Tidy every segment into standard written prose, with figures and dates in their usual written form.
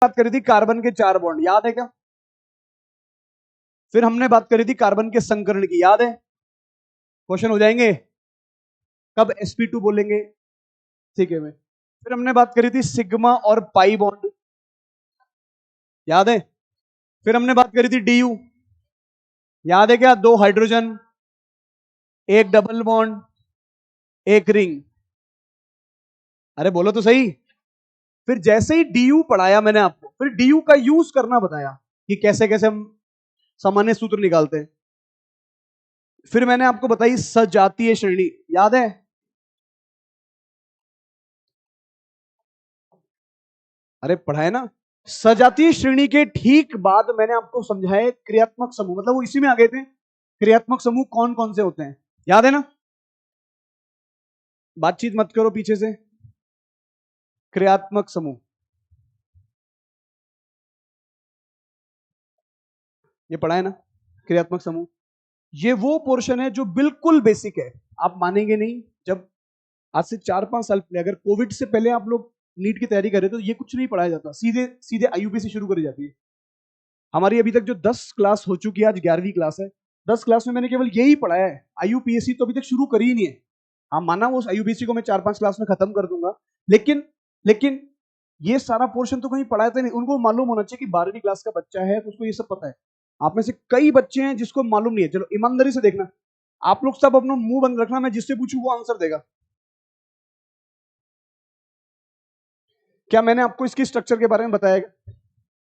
बात करी थी कार्बन के 4 बॉन्ड, याद है क्या? फिर हमने बात करी थी कार्बन के संकरण की, याद है? क्वेश्चन हो जाएंगे कब sp2 बोलेंगे, ठीक है। फिर हमने बात करी थी सिग्मा और पाई बॉन्ड, याद है? फिर हमने बात करी थी du, याद है क्या? 2 हाइड्रोजन, एक डबल बॉन्ड, एक रिंग। अरे बोलो तो सही। फिर जैसे ही du पढ़ाया मैंने आपको, फिर du का यूज करना बताया कि कैसे कैसे हम सामान्य सूत्र निकालते हैं। फिर मैंने आपको बताई सजातीय श्रेणी, याद है? अरे पढ़ाए ना। सजातीय श्रेणी के ठीक बाद मैंने आपको समझाया क्रियात्मक समूह, मतलब वो इसी में आ गए थे। क्रियात्मक समूह कौन कौन से होते हैं, याद है ना? बातचीत मत करो पीछे से। क्रियात्मक समूह, ये पढ़ा है ना? क्रियात्मक समूह ये वो पोर्शन है जो बिल्कुल बेसिक है। आप मानेंगे नहीं, जब आज से 4-5 साल पहले, अगर कोविड से पहले आप लोग नीट की तैयारी कर रहे थे तो ये कुछ नहीं पढ़ाया जाता, सीधे सीधे आईयूपी से शुरू करी जाती है। हमारी अभी तक जो 10 क्लास हो चुकी है, आज 11वीं क्लास है, 10 क्लास में मैंने केवल यही पढ़ाया है। आईयूपीएससी तो अभी तक शुरू करी ही नहीं है। हाँ माना वो आईयूपीएससी को मैं 4-5 क्लास में खत्म कर दूंगा, लेकिन लेकिन ये सारा पोर्शन तो कहीं पढ़ाते नहीं। उनको मालूम होना चाहिए कि 12वीं क्लास का बच्चा है तो उसको ये सब पता है। आप में से कई बच्चे हैं जिसको मालूम नहीं है। चलो ईमानदारी से देखना, आप लोग सब अपना मुंह बंद रखना, मैं जिससे पूछूं वो आंसर देगा। क्या मैंने आपको इसकी स्ट्रक्चर के बारे में बताया?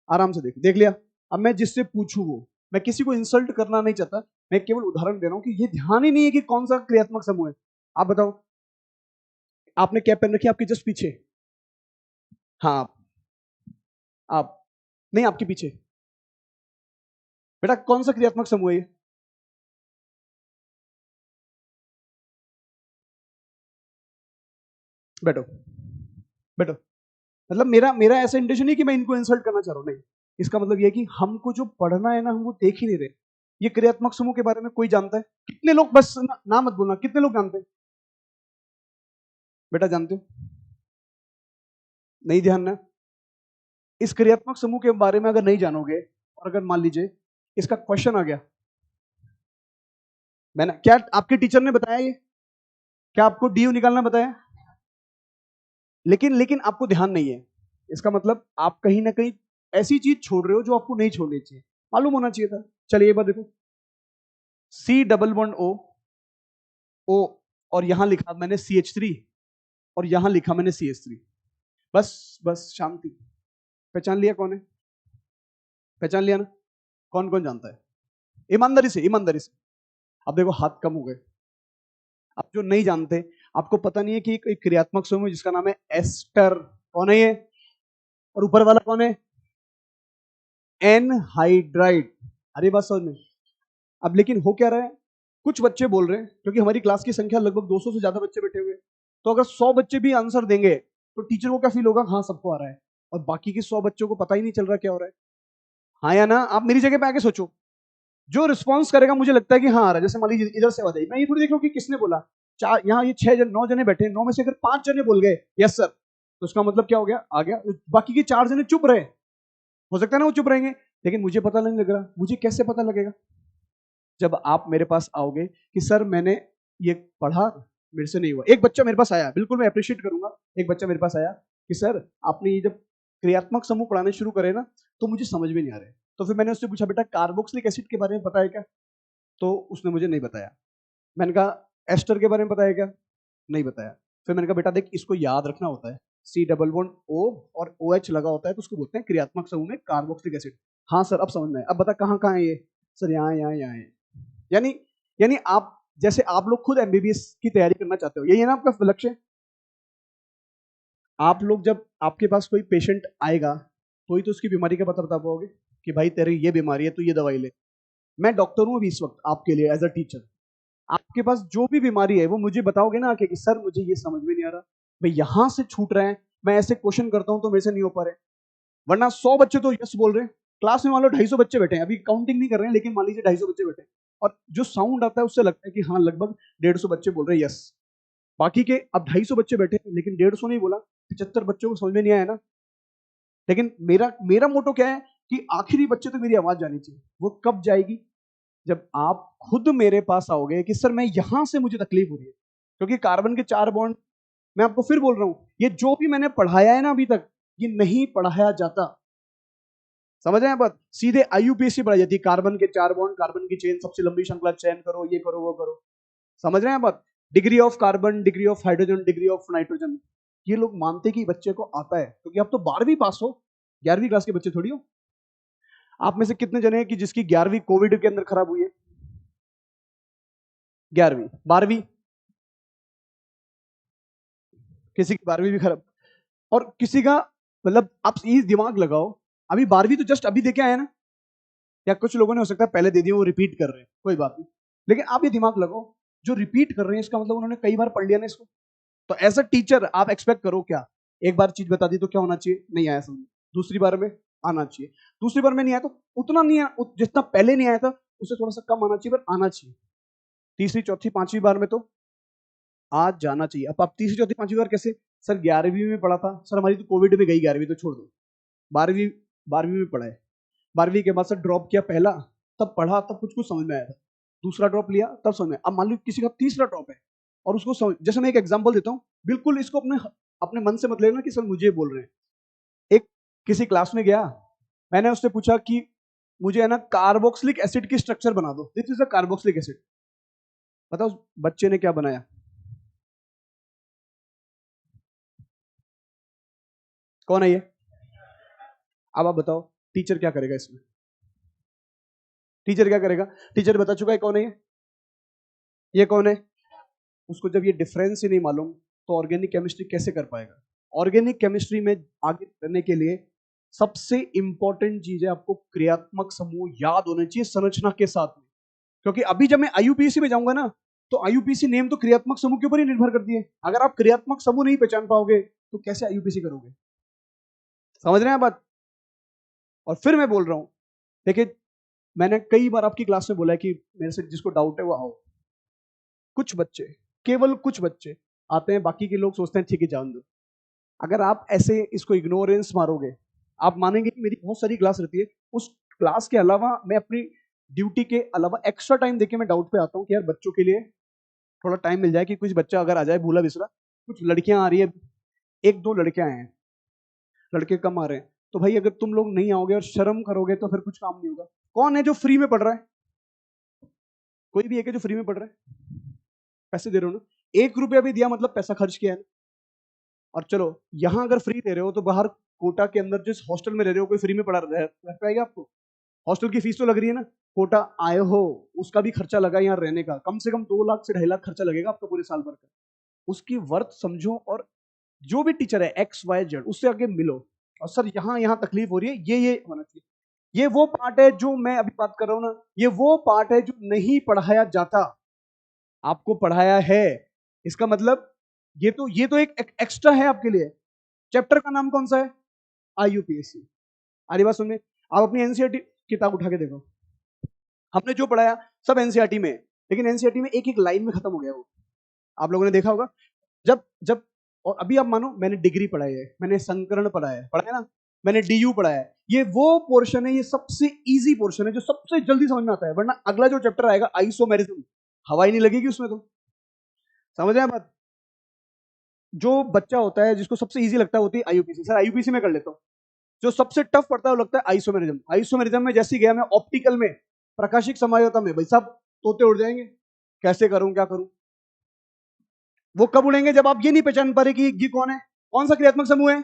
आराम से देख देख लिया। अब मैं जिससे पूछूं वो, मैं किसी को इंसल्ट करना नहीं चाहता, मैं केवल उदाहरण दे रहा हूं कि ये ध्यान ही नहीं है कि कौन सा क्रियात्मक समूह है। आप बताओ, आपने कैप पहन रखी है आपके जस्ट पीछे? हाँ आप नहीं, आपके पीछे। बेटा कौन सा क्रियात्मक समूह है ये? बैठो बैठो। मतलब मेरा मेरा ऐसा इंटेंशन नहीं कि मैं इनको इंसल्ट करना चाह रहा हूं, नहीं। इसका मतलब ये है कि हमको जो पढ़ना है ना, हम वो देख ही नहीं रहे। ये क्रियात्मक समूह के बारे में कोई जानता है? कितने लोग, बस ना मत बोलना, कितने लोग जानते हैं? बेटा जानते हो? नहीं ध्यान ना। इस क्रियात्मक समूह के बारे में अगर नहीं जानोगे, और अगर मान लीजिए इसका क्वेश्चन आ गया, मैंने क्या आपके टीचर ने बताया ये? क्या आपको डी निकालना बताया? लेकिन लेकिन आपको ध्यान नहीं है। इसका मतलब आप कहीं ना कहीं ऐसी चीज छोड़ रहे हो जो आपको नहीं छोड़नी चाहिए, मालूम होना चाहिए था। चलिए एक बार देखो, सी डबल बॉन्ड ओ, ओ, और यहां लिखा मैंने CH3, और यहां लिखा मैंने CH3। बस बस शांति। पहचान लिया कौन है? पहचान लिया ना? कौन कौन जानता है? ईमानदारी से, ईमानदारी से। अब देखो हाथ कम हो गए। आप जो नहीं जानते, आपको पता नहीं है कि एक क्रियात्मक समूह जिसका नाम है एस्टर, कौन है ये? और ऊपर वाला कौन है? एनहाइड्राइड। अरे बात समझ में। अब लेकिन हो क्या रहा है, कुछ बच्चे बोल रहे हैं, क्योंकि हमारी क्लास की संख्या लगभग 200 से ज्यादा बच्चे बैठे हुए हैं, तो अगर 100 बच्चे भी आंसर देंगे तो टीचर को क्या फील होगा? हाँ सबको आ रहा है, और बाकी के 100 बच्चों को पता ही नहीं चल रहा क्या हो रहा है। हाँ या ना? आप मेरी जगह पे आके सोचो, जो रिस्पॉन्स करेगा मुझे लगता है कि हाँ आ रहा है। जैसे मान लीजिए इधर से आवाज आई, मैं ये थोड़ी देख रहा हूँ कि किसने बोला। चार यहाँ, ये 9 जने बैठे, 9 में से अगर 5 जने बोल गए यस सर, तो उसका मतलब क्या हो गया? आ गया। बाकी के 4 जने चुप रहे, हो सकता है ना वो चुप रहेंगे, लेकिन मुझे पता नहीं लग रहा। मुझे कैसे पता लगेगा? जब आप मेरे पास आओगे कि सर मैंने ये पढ़ा, मेरे से नहीं हुआ। एक बच्चा मेरे पास आया, बिल्कुल मैं अप्रिशिएट करूंगा, एक बच्चा मेरे पास आया कि सर आपने ये जब क्रियात्मक समूह पढ़ाने शुरू करे ना, तो मुझे समझ में नहीं आ रहे। तो फिर मैंने उससे पूछा, बेटा कार्बोक्सिलिक एसिड के बारे में पता है क्या? तो उसने मुझे नहीं बताया। मैंने कहा एस्टर के बारे में पता है क्या? नहीं बताया। फिर मैंने कहा बेटा देख, इसको याद रखना होता है, सी डबल बॉन्ड ओ और ओ एच लगा होता है तो उसको बोलते हैं क्रियात्मक समूह में कार्बोक्सिलिक एसिड। हाँ सर अब समझ में आया। अब बता कहाँ कहाँ है ये? सर यहाँ यहाँ यहाँ है। यानी यानी आप, जैसे आप लोग खुद एमबीबीएस की तैयारी करना चाहते हो, यही है ना आपका लक्ष्य? आप लोग जब आपके पास कोई पेशेंट आएगा तो ही तो उसकी बीमारी का पता बता पाओगे कि भाई तेरी ये बीमारी है तो ये दवाई ले। मैं डॉक्टर हूं अभी इस वक्त आपके लिए एज अ टीचर। आपके पास जो भी बीमारी है वो मुझे बताओगे ना आके कि सर मुझे ये समझ में नहीं आ रहा, भाई यहां से छूट रहे हैं, मैं ऐसे क्वेश्चन करता हूं तो मेरे से नहीं हो पा रहे। वरना 100 बच्चे तो यस बोल रहे हैं, क्लास में मान लो 250 बच्चे बैठे हैं, अभी काउंटिंग नहीं कर रहे हैं, लेकिन मान लीजिए 250 बच्चे बैठे हैं, और जो साउंड आता है उससे लगता है कि हाँ लगभग 150 बच्चे बोल रहे हैं यस। बाकी के अब 250 बच्चे बैठे हैं लेकिन 150 नहीं बोला, 75 बच्चों को समझ में नहीं आया ना। लेकिन मेरा मेरा मोटो क्या है कि आखिरी बच्चे तो मेरी आवाज जानी चाहिए। वो कब जाएगी? जब आप खुद मेरे पास आओगे कि सर मैं यहां से मुझे तकलीफ हो रही है, क्योंकि कार्बन के 4 बॉन्ड, मैं आपको फिर बोल रहा हूं, ये जो भी मैंने पढ़ाया है ना अभी तक, ये नहीं पढ़ाया जाता। समझ रहे हैं बात? सीधे आईयूपीएसी पढ़ाई जाती है, कार्बन के 4 बॉन्ड, कार्बन की चेन, सबसे लंबी श्रृंखला चयन करो, ये करो वो करो। समझ रहे हैं बात? Degree of carbon, degree of hydrogen, degree of nitrogen, ये लोग मानते कि बच्चे को आता है, क्योंकि आप तो 12वीं पास हो, 11वीं क्लास के बच्चे थोड़ी हो। आप में से कितने जने हैं कि जिसकी 11वीं कोविड के अंदर खराब हुई है? 11वीं, 12वीं, किसी की 12वीं भी खराब, और किसी का, मतलब आप ये दिमाग लगाओ, अभी 12वीं तो जस्ट अभी देके आए ना, या कुछ लोगों ने हो सकता है पहले दे दिए, वो रिपीट कर रहे हैं, कोई बात नहीं, लेकिन आप ये दिमाग लगाओ, जो रिपीट कर रहे हैं इसका मतलब उन्होंने कई बार पढ़ लिया ना इसको। तो एज अ टीचर आप एक्सपेक्ट करो क्या? एक बार चीज बता दी तो क्या होना चाहिए? नहीं आया समझ, दूसरी बार में आना चाहिए, दूसरी बार में नहीं आया तो उतना नहीं आया, जितना पहले नहीं आया था उससे थोड़ा सा कम आना चाहिए, पर आना चाहिए। तीसरी चौथी पांचवी बार में तो आज जाना चाहिए। अब आप तीसरी चौथी पांचवी बार कैसे? सर 11वीं में पढ़ा था, सर हमारी तो कोविड में गई 11वीं, तो छोड़ दो। 12वीं, 12वीं में पढ़ा है, 12वीं के बाद सर ड्रॉप किया पहला, तब पढ़ा, तब कुछ कुछ समझ में आया था, दूसरा ड्रॉप लिया तब समझ में। अब मान लो किसी का तीसरा ड्रॉप है और उसको समझ, जैसे मैं एक एग्जांपल देता हूँ, बिल्कुल इसको अपने अपने मन से मत लेना कि सर मुझे बोल रहे हैं। एक किसी क्लास में गया, मैंने उससे पूछा कि मुझे है ना कार्बोक्सिलिक एसिड की स्ट्रक्चर बना दो, this is a carboxylic acid. बताओ उस बच्चे ने क्या बनाया? कौन है ये? अब आप बताओ टीचर क्या करेगा इसमें? टीचर क्या करेगा? टीचर बता चुका है कौन है ये कौन है? उसको जब ये डिफरेंस ही नहीं मालूम तो ऑर्गेनिक केमिस्ट्री कैसे कर पाएगा? ऑर्गेनिक केमिस्ट्री में आगे करने के लिए सबसे इंपॉर्टेंट चीज है, आपको क्रियात्मक समूह याद होने चाहिए संरचना के साथ में। क्योंकि अभी जब मैं आईयूपीएसी में जाऊंगा ना, तो आईयूपीएसी नेम तो क्रियात्मक समूह के ऊपर ही निर्भर करती है। अगर आप क्रियात्मक समूह नहीं पहचान पाओगे तो कैसे आईयूपीएसी करोगे? समझ रहे हैं बात? और फिर मैं बोल रहा हूं, देखिए मैंने कई बार आपकी क्लास में बोला है कि मेरे से जिसको डाउट है वो आओ। कुछ बच्चे, केवल कुछ बच्चे आते हैं, बाकी के लोग सोचते हैं ठीक है जान दो। अगर आप ऐसे इसको इग्नोरेंस मारोगे, आप मानेंगे कि मेरी बहुत सारी क्लास रहती है, उस क्लास के अलावा मैं अपनी ड्यूटी के अलावा एक्स्ट्रा टाइम देके मैं डाउट पे आता हूँ कि यार बच्चों के लिए थोड़ा टाइम मिल जाए, कि कुछ बच्चा अगर आ जाए भूला बिसरा, कुछ लड़कियां आ रही है, एक दो लड़कियां हैं, लड़के कम आ रहे हैं, तो भाई अगर तुम लोग नहीं आओगे और शर्म करोगे तो फिर कुछ काम नहीं होगा। कौन है जो फ्री में पढ़ रहा है? कोई भी एक है जो फ्री में पढ़ रहा है? पैसे दे रहे हो ना, 1 रुपया भी दिया मतलब पैसा खर्च किया है ना। और चलो यहां अगर फ्री दे रहे हो तो बाहर कोटा के अंदर जिस हॉस्टल में रह रहे हो, कोई फ्री में पढ़ा रह पाएगा आपको? हॉस्टल की फीस तो लग रही है ना, कोटा आए हो उसका भी खर्चा लगा, यहाँ रहने का कम से कम 2 लाख से 2.5 लाख खर्चा लगेगा आपका पूरे साल भर का। उसकी वर्थ समझो, और जो भी टीचर है XYZ उससे आगे मिलो, और सर यहाँ यहाँ तकलीफ हो रही है, ये होना चाहिए। ये वो पार्ट है जो मैं अभी बात कर रहा हूं ना, ये वो पार्ट है जो नहीं पढ़ाया जाता, आपको पढ़ाया है। इसका मतलब ये तो एक एक्स्ट्रा है आपके लिए। चैप्टर का नाम कौन सा है? आईयूपीएससी। आरी बात सुनने, आप अपनी एनसीईआरटी किताब उठा के देखो, हमने जो पढ़ाया सब एनसीईआरटी में है, लेकिन एनसीईआरटी में एक एक लाइन में खत्म हो गया वो। आप लोगों ने देखा होगा, जब जब और अभी आप मानो मैंने डिग्री पढ़ाई है, मैंने संकरण पढ़ा है ना, मैंने डीयू पढ़ा है, ये वो पोर्शन है, ये सबसे इजी पोर्शन है जो सबसे जल्दी समझ में आता है, वरना अगला जो चैप्टर आएगा आइसोमेरिज्म, हवा ही नहीं लगेगी उसमें तो। समझ आए बात? जो बच्चा होता है जिसको सबसे इजी लगता है होती है आईयूपीसी, सर आईयूपीसी में कर लेता हूँ। जो सबसे टफ पड़ता है वो लगता है आइसोमेरिज्म। आइसोमेरिज्म में जैसे गया मैं ऑप्टिकल में, प्रकाशिक समायोजन में, भाई साहब तोते उड़ जाएंगे, कैसे करूं क्या करूं? वो कब उड़ेंगे? जब आप ये नहीं पहचान पा रहे कि ये कौन है, कौन सा क्रियात्मक समूह है,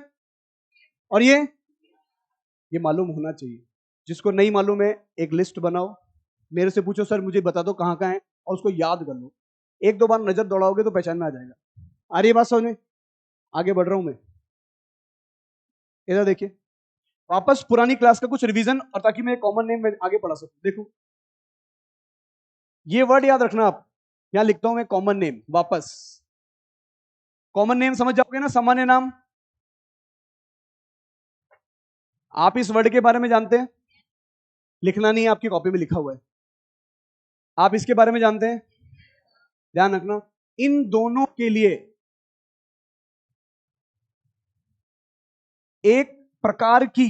और ये मालूम होना चाहिए। जिसको नहीं मालूम है एक लिस्ट बनाओ, मेरे से पूछो सर मुझे बता दो कहाँ कहाँ है, और उसको याद कर लो। 1-2 बार नजर दौड़ाओगे तो पहचान में आ जाएगा। आ रही है बात समझ में? आगे बढ़ रहा हूं मैं, इधर देखिए, वापस पुरानी क्लास का कुछ रिवीजन, और ताकि मैं कॉमन नेम में आगे पढ़ा सकूं। देखो ये वर्ड याद रखना, आप यहां लिखता हूं मैं कॉमन नेम। वापस कॉमन नेम समझ जाओगे ना, सामान्य नाम। आप इस वर्ड के बारे में जानते हैं, लिखना नहीं है, आपकी कॉपी में लिखा हुआ है। आप इसके बारे में जानते हैं, ध्यान रखना। इन दोनों के लिए एक प्रकार की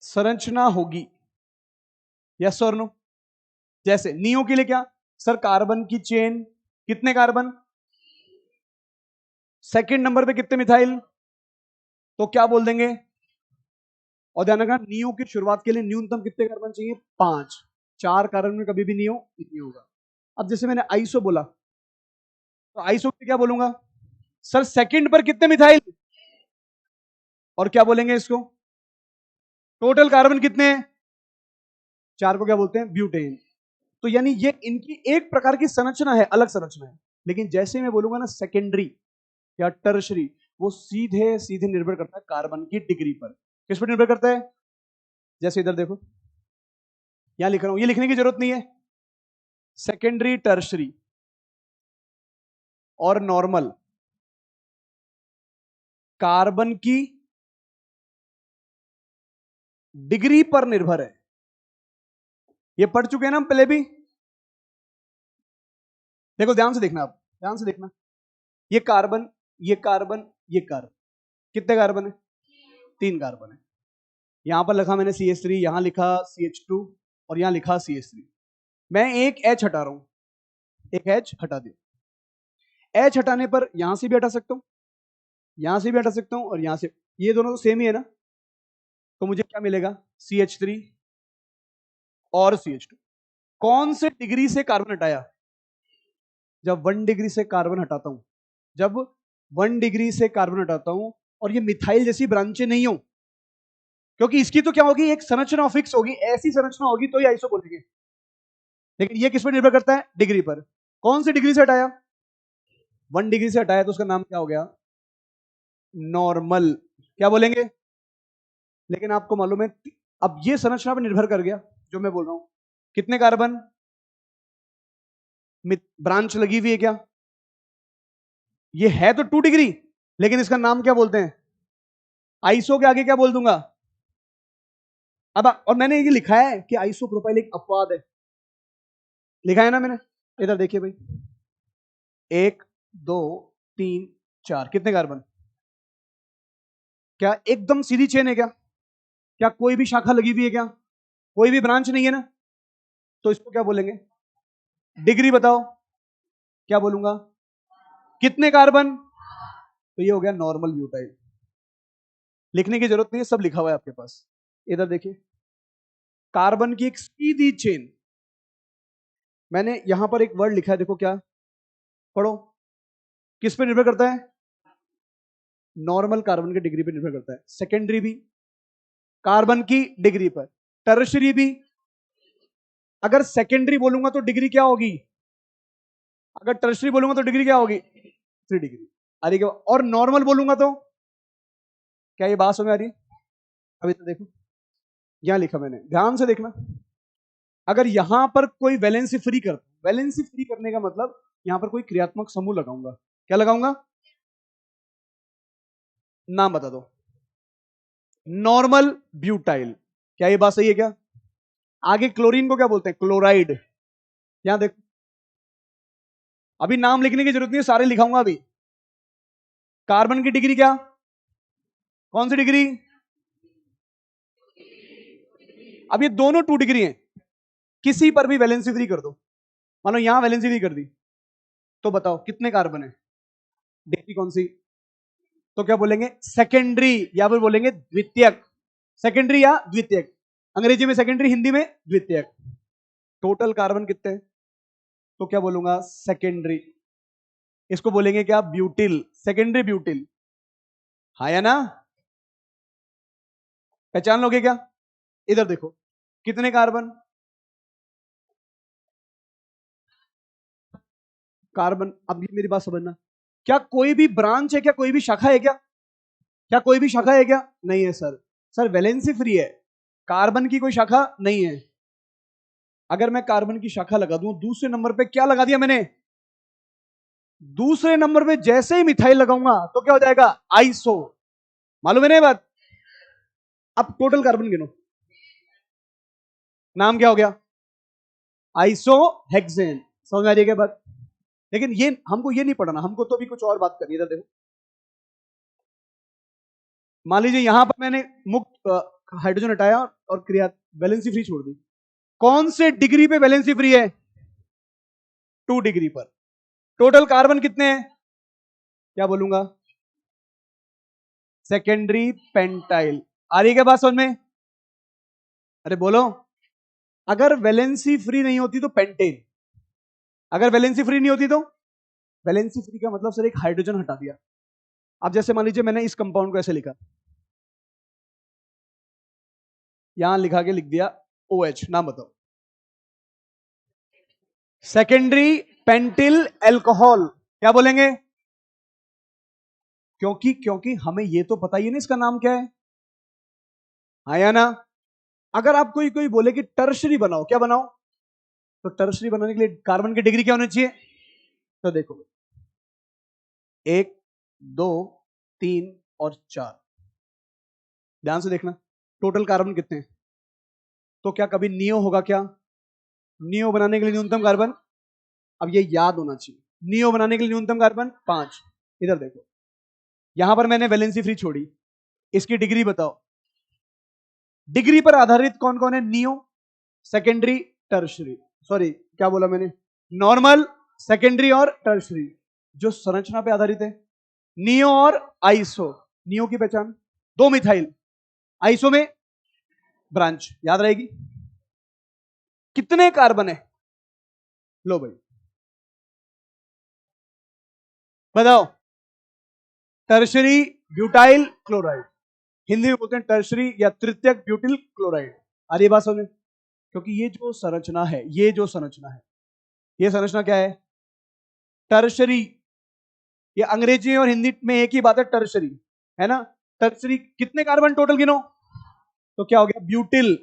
संरचना होगी, यस और नो। जैसे नियो के लिए क्या सर, कार्बन की चेन, कितने कार्बन, सेकंड नंबर पे कितने मिथाइल, तो क्या बोल देंगे। और ध्यान रखना नियो की शुरुआत के लिए न्यूनतम कितने कार्बन चाहिए, 5। 4 कार्बन में कभी भी नियो नहीं होगा। अब जैसे मैंने आइसो बोला, तो आइसो में क्या बोलूंगा सर, सेकंड पर कितने मिथाइल, और क्या बोलेंगे इसको, टोटल कार्बन कितने हैं, 4 को क्या बोलते हैं, ब्यूटेन। तो यानी ये इनकी एक प्रकार की संरचना है, अलग संरचना है। लेकिन जैसे मैं बोलूंगा ना सेकेंडरी या टर्शरी, वो सीधे सीधे निर्भर करता है कार्बन की डिग्री पर। किस पर निर्भर करता है, जैसे इधर देखो यहां लिख रहा हूं, ये लिखने की जरूरत नहीं है। सेकेंडरी, टर्शरी और नॉर्मल कार्बन की डिग्री पर निर्भर है। ये पढ़ चुके हैं ना हम पहले भी। देखो ध्यान से देखना, आप ध्यान से देखना, ये कार्बन, ये कार्बन, ये कार्बन, कितने कार्बन है, 3 कार्बन है। यहां पर लिखा मैंने CH3, यहां लिखा CH2 और यहां लिखा CH3। मैं एक H हटा रहा हूं, एक H हटा दिया। H हटाने पर यहां से भी हटा सकता हूं, यहां से भी हटा सकता हूं, और यहां से, ये दोनों तो सेम ही है ना, तो मुझे क्या मिलेगा, CH3 और CH2। कौन से डिग्री से कार्बन हटाया, जब 1 डिग्री से कार्बन हटाता हूं, जब 1 डिग्री से कार्बन हटाता हूं, और ये मिथाइल जैसी ब्रांचें नहीं हो, क्योंकि इसकी तो क्या होगी, एक संरचना फिक्स होगी, ऐसी संरचना होगी तो ये आइसो बोलेंगे। लेकिन ये किस पर निर्भर करता है, डिग्री पर। कौन सी डिग्री से हटाया, 1 डिग्री से हटाया, तो उसका नाम क्या हो गया, नॉर्मल। क्या बोलेंगे। लेकिन आपको मालूम है, अब ये संरचना पर निर्भर कर गया जो मैं बोल रहा हूं, कितने कार्बन, ब्रांच लगी हुई है क्या, ये है तो 2 डिग्री, लेकिन इसका नाम क्या बोलते हैं, आइसो के आगे क्या बोल दूंगा। अब और मैंने ये लिखा है कि आइसो प्रोपाइल एक अपवाद है, लिखा है ना मैंने। इधर देखिए भाई, 1 2 3 4, कितने कार्बन, क्या एकदम सीधी चेन है क्या, क्या कोई भी शाखा लगी हुई है क्या, कोई भी ब्रांच नहीं है ना, तो इसको क्या बोलेंगे, डिग्री बताओ, क्या बोलूंगा, कितने कार्बन, तो ये हो गया नॉर्मल ब्यूटाइल। लिखने की जरूरत नहीं है, सब लिखा हुआ है आपके पास। इधर देखिए, कार्बन की एक सीधी चेन, मैंने यहां पर एक वर्ड लिखा है, देखो क्या, पढ़ो, किस पे निर्भर करता है, नॉर्मल कार्बन की डिग्री पे निर्भर करता है। सेकेंडरी भी कार्बन की डिग्री पर, टर्शरी भी। अगर सेकेंडरी बोलूंगा तो डिग्री क्या होगी, अगर टर्शरी बोलूंगा तो डिग्री क्या होगी, 3 डिग्री आ रही है। और नॉर्मल बोलूंगा तो, क्या ये बात समझ आ रही है। अभी तो देखो, यहां लिखा मैंने, ध्यान से देखना। अगर यहां पर कोई वैलेंसी फ्री कर, वैलेंसी फ्री करने का मतलब यहां पर कोई क्रियात्मक समूह लगाऊंगा, क्या लगाऊंगा, नाम बता दो, नॉर्मल ब्यूटाइल। क्या ये बात सही है क्या। आगे क्लोरीन को क्या बोलते हैं, क्लोराइड। यहां देखो, अभी नाम लिखने की जरूरत नहीं है, सारे लिखाऊंगा अभी। कार्बन की डिग्री क्या, कौन सी डिग्री, अब ये दोनों 2 डिग्री हैं, किसी पर भी वैलेंसी फ्री कर दो, मानो यहां वैलेंसी फ्री कर दी, तो बताओ कितने कार्बन है, डिग्री कौन सी, तो क्या बोलेंगे, सेकेंडरी, या फिर बोलेंगे द्वितीयक। सेकेंडरी या द्वितीयक, अंग्रेजी में सेकेंडरी, हिंदी में द्वितीयक। टोटल कार्बन कितने हैं, तो क्या बोलूंगा, सेकेंडरी। इसको बोलेंगे क्या, ब्यूटिल, सेकेंडरी ब्यूटिल। हाँ या ना, पहचान लोगे क्या। इधर देखो, कितने कार्बन, कार्बन। अब ये मेरी बात समझना, क्या कोई भी ब्रांच है क्या, कोई भी शाखा है क्या, क्या कोई भी शाखा है क्या, नहीं है सर। सर वैलेंसी फ्री है, कार्बन की कोई शाखा नहीं है। अगर मैं कार्बन की शाखा लगा दूं, दूसरे नंबर पे क्या लगा दिया मैंने, दूसरे नंबर पे जैसे ही मिथाइल लगाऊंगा तो क्या हो जाएगा, आइसो। मालूम है ना ये बात। अब टोटल कार्बन गिनो, नाम क्या हो गया, आइसो हेक्सेन। समझ आ रही है क्या बात। लेकिन ये हमको ये नहीं पढ़ना, हमको तो भी कुछ और बात करनी है। इधर देखो, मान लीजिए यहां पर मैंने मुक्त हाइड्रोजन हटाया और क्रिया वैलेंसी फ्री छोड़ दी। कौन से डिग्री पे वैलेंसी फ्री है? 2 डिग्री पर। टोटल कार्बन कितने हैं? क्या बोलूंगा? Secondary pentyl. आ रही है क्या बात समझ में? अरे बोलो। अगर वैलेंसी फ्री नहीं होती तो पेंटेन, अगर वैलेंसी फ्री नहीं होती तो? वैलेंसी फ्री का मतलब सर एक हाइड्रोजन हटा दिया। अब जैसे मान लीजिए मैंने इस कंपाउंड को ऐसे लिखा, यहां लिखा के लिख दिया OH, नाम बताओ। सेकेंडरी पेंटिल एल्कोहल, क्या बोलेंगे? क्योंकि हमें ये तो पता ही नहीं इसका नाम क्या है, आया ना? अगर आप कोई कोई बोले कि टर्शरी बनाओ, क्या बनाओ? तो टर्शरी बनाने के लिए कार्बन की डिग्री क्या होनी चाहिए? तो देखो, 1 2 3 और 4, ध्यान से देखना टोटल कार्बन कितने हैं। तो क्या कभी नियो होगा क्या? नियो बनाने के लिए न्यूनतम कार्बन, अब ये याद होना चाहिए, नियो बनाने के लिए न्यूनतम कार्बन 5। इधर देखो, यहां पर मैंने वैलेंसी फ्री छोड़ी, इसकी डिग्री बताओ। डिग्री पर आधारित कौन कौन है? नियो, सेकेंडरी, टर्शरी, सॉरी क्या बोला मैंने, नॉर्मल, सेकेंडरी और टर्शरी। जो संरचना पे आधारित है, नियो और आइसो। नियो की पहचान 2 मिथाइल, आइसो में ब्रांच, याद रहेगी। कितने कार्बन है? लो भाई बताओ। टर्शरी ब्यूटाइल क्लोराइड, हिंदी में बोलते हैं टर्शरी या तृतीयक ब्यूटिल क्लोराइड। आ रही बात समझ? क्योंकि ये जो संरचना है, ये संरचना क्या है? टर्शरी। ये अंग्रेजी और हिंदी में एक ही बात है, टर्शरी, है ना? टर्शरी कितने कार्बन टोटल गिनो? तो क्या हो गया? ब्यूटिल।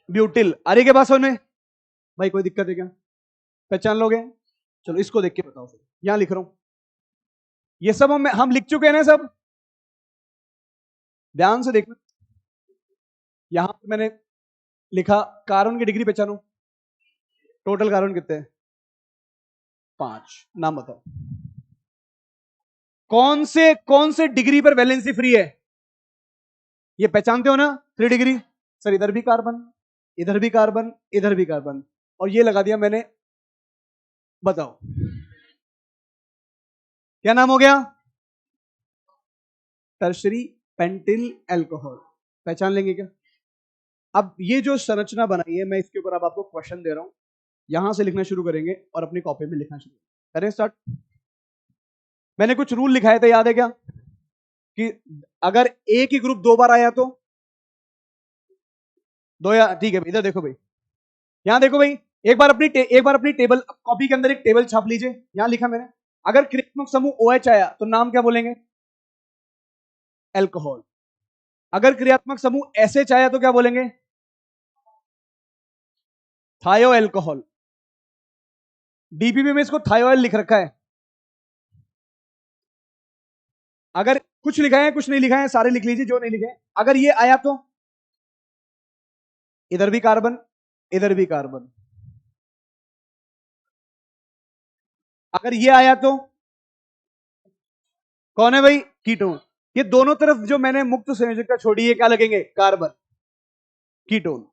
ब्यूटिल आ रही है बात समझ में? भाई कोई दिक्कत है क्या? पहचान लोगे? चलो इसको देख के बताओ फिर, यहां लिख रहा हूं, ये सब हम लिख चुके हैं ना सब, ध्यान से देखना। यहां पे मैंने लिखा कार्बन की डिग्री पहचानो, टोटल कार्बन कितने हैं? 5। नाम बताओ। कौन से डिग्री पर वैलेंसी फ्री है? ये पहचानते हो ना, 3 डिग्री। सर इधर भी कार्बन, इधर भी कार्बन, इधर भी कार्बन, और ये लगा दिया मैंने, बताओ क्या नाम हो गया? Tertiary pentyl alcohol. पहचान लेंगे क्या? अब ये जो संरचना बनाई है, मैं इसके ऊपर अब आपको क्वेश्चन दे रहा हूं, यहां से लिखना शुरू करेंगे और अपनी कॉपी में लिखना शुरू करें। स्टार्ट। मैंने कुछ रूल लिखाए थे, याद है क्या? कि अगर एक ही ग्रुप 2 बार आया तो 2, या ठीक है इधर देखो भाई, यहां देखो भाई, एक बार अपनी टेबल कॉपी के अंदर एक टेबल छाप लीजिए। यहां लिखा मैंने, अगर क्रियात्मक समूह OH आया तो नाम क्या बोलेंगे? एल्कोहल। अगर क्रियात्मक समूह SH आया तो क्या बोलेंगे? थायो एल्कोहल। डीपीपी में इसको थायोल लिख रखा है। अगर कुछ लिखा है कुछ नहीं लिखा है सारे लिख लीजिए, जो नहीं लिखे। अगर ये आया तो इधर भी कार्बन, इधर भी कार्बन। अगर ये आया तो कौन है भाई? कीटोन। ये दोनों तरफ जो मैंने मुक्त संयोजकता छोड़ी है, क्या लगेंगे? Carbon, ketone.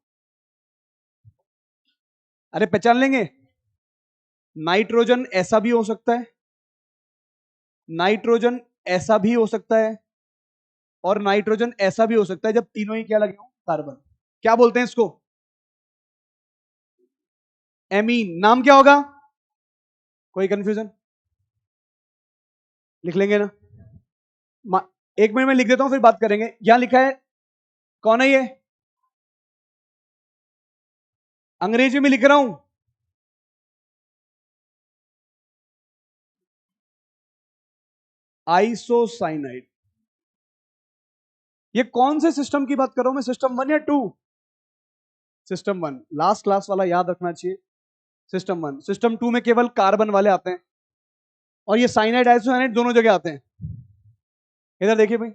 अरे पहचान लेंगे। नाइट्रोजन ऐसा भी हो सकता है, नाइट्रोजन ऐसा भी हो सकता है, और नाइट्रोजन ऐसा भी हो सकता है, जब तीनों ही क्या लगे हो? कार्बन। क्या बोलते हैं इसको? एमीन। नाम क्या होगा? कोई कंफ्यूजन? लिख लेंगे ना? 1 मिनट में लिख देता हूं, फिर बात करेंगे। यहां लिखा है, कौन है ये? अंग्रेजी में लिख रहा हूं, आइसोसाइनाइड। ये कौन से सिस्टम की बात कर रहा हूं मैं? सिस्टम 1 या 2? सिस्टम 1, लास्ट क्लास वाला याद रखना चाहिए। सिस्टम 1, सिस्टम 2 में केवल कार्बन वाले आते हैं, और ये साइनाइड आइसोसाइनाइड दोनों जगह आते हैं। इधर देखिए भाई,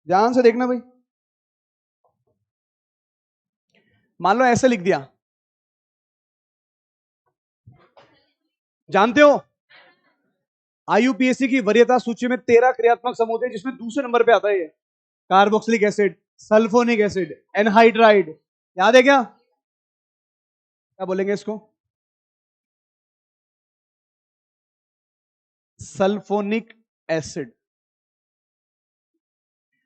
ध्यान से देखना भाई। मान लो ऐसे लिख दिया, जानते हो आईयूपीएससी की वरीयता सूची में 13 क्रियात्मक समूह थे, जिसमें दूसरे नंबर पे आता है ये carboxylic acid, sulphonic acid, anhydride. याद है क्या? क्या बोलेंगे इसको? Sulphonic acid.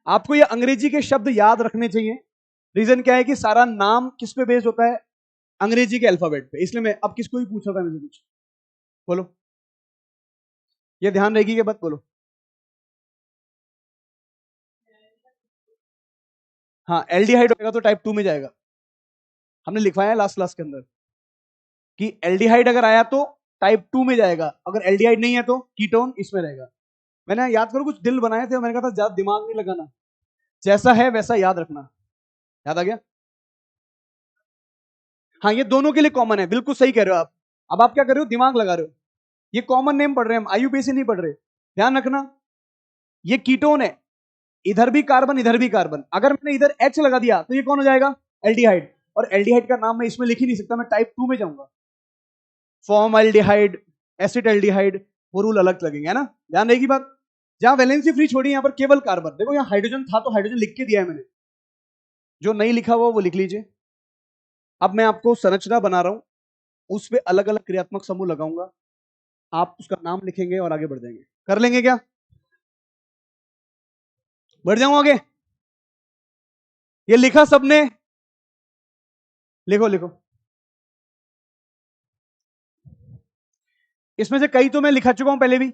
आपको ये अंग्रेजी के शब्द याद रखने चाहिए। रीजन क्या है कि सारा नाम किस पे बेस्ड होता है? अंग्रेजी के अल्फाबेट पे। इसलिए मैं अब किसको भी पूछ रहा था मुझे कुछ बोलो, ये ध्यान रहेगी कि बात बोलो। हाँ, एल्डिहाइड होगा तो टाइप 2 में जाएगा। हमने लिखवाया है लास्ट क्लास के अंदर कि एल्डिहाइड अगर आया तो टाइप 2 में जाएगा, अगर एल्डिहाइड नहीं है तो कीटोन इसमें रहेगा। मैंने याद करो कुछ दिल बनाए थे, मैंने कहा था ज्यादा दिमाग नहीं लगाना, जैसा है वैसा याद रखना। याद आ गया? हाँ, ये दोनों के लिए कॉमन है, बिल्कुल सही कह रहे हो आप। अब आप क्या कर रहे हो? दिमाग लगा रहे हो। ये कॉमन नेम पढ़ रहे हैं हम, आईयूपीएसी नहीं पढ़ रहे। ध्यान रखना, ये कीटोन है, इधर भी कार्बन इधर भी कार्बन। अगर मैंने इधर H लगा दिया तो ये कौन हो जाएगा? एल्डिहाइड। और एल्डिहाइड का नाम मैं इसमें लिख ही नहीं सकता, मैं टाइप 2 में जाऊंगा। फॉर्मल्डिहाइड, एसिटाल्डिहाइड, वो रूल अलग लगेंगे, है ना? ध्यान रहेगी बात। जहां वैलेंसी फ्री छोड़ी, यहां पर केवल कार्बन। देखो यहां हाइड्रोजन था तो हाइड्रोजन लिख के दिया है मैंने, जो नहीं लिखा हुआ वो लिख लीजिए। अब मैं आपको संरचना बना रहा हूं, उस पे अलग अलग क्रियात्मक समूह लगाऊंगा, आप उसका नाम लिखेंगे और आगे बढ़ जाएंगे। कर लेंगे क्या? बढ़ जाऊं आगे? ये लिखा सबने? लिखो लिखो। इसमें से कई तो मैं लिखा चुका हूं पहले भी।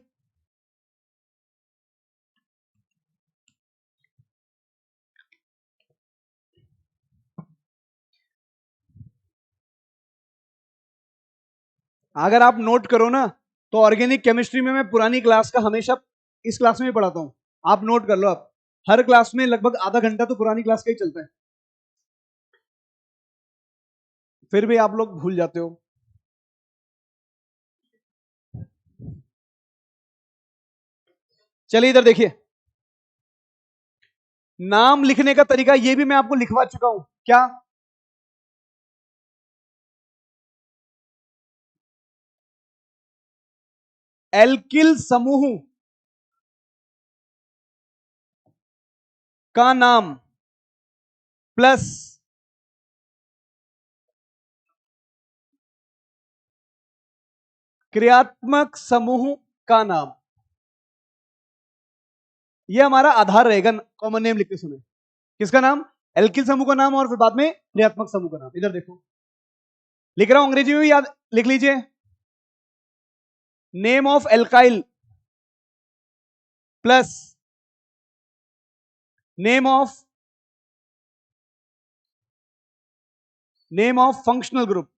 अगर आप नोट करो ना, तो ऑर्गेनिक केमिस्ट्री में मैं पुरानी क्लास का हमेशा इस क्लास में भी पढ़ाता हूं। आप नोट कर लो, आप हर क्लास में लगभग आधा घंटा तो पुरानी क्लास का ही चलता है, फिर भी आप लोग भूल जाते हो। चलिए इधर देखिए, नाम लिखने का तरीका ये भी मैं आपको लिखवा चुका हूं। क्या? एल्किल समूह का नाम प्लस क्रियात्मक समूह का नाम, ये हमारा आधार रहेगा कॉमन नेम लिखते समय। किसका नाम? एल्किल समूह का नाम, और फिर बाद में क्रियात्मक समूह का नाम। इधर देखो, लिख रहा हूं, अंग्रेजी में भी याद लिख लीजिए। Name of alkyl plus name of functional group.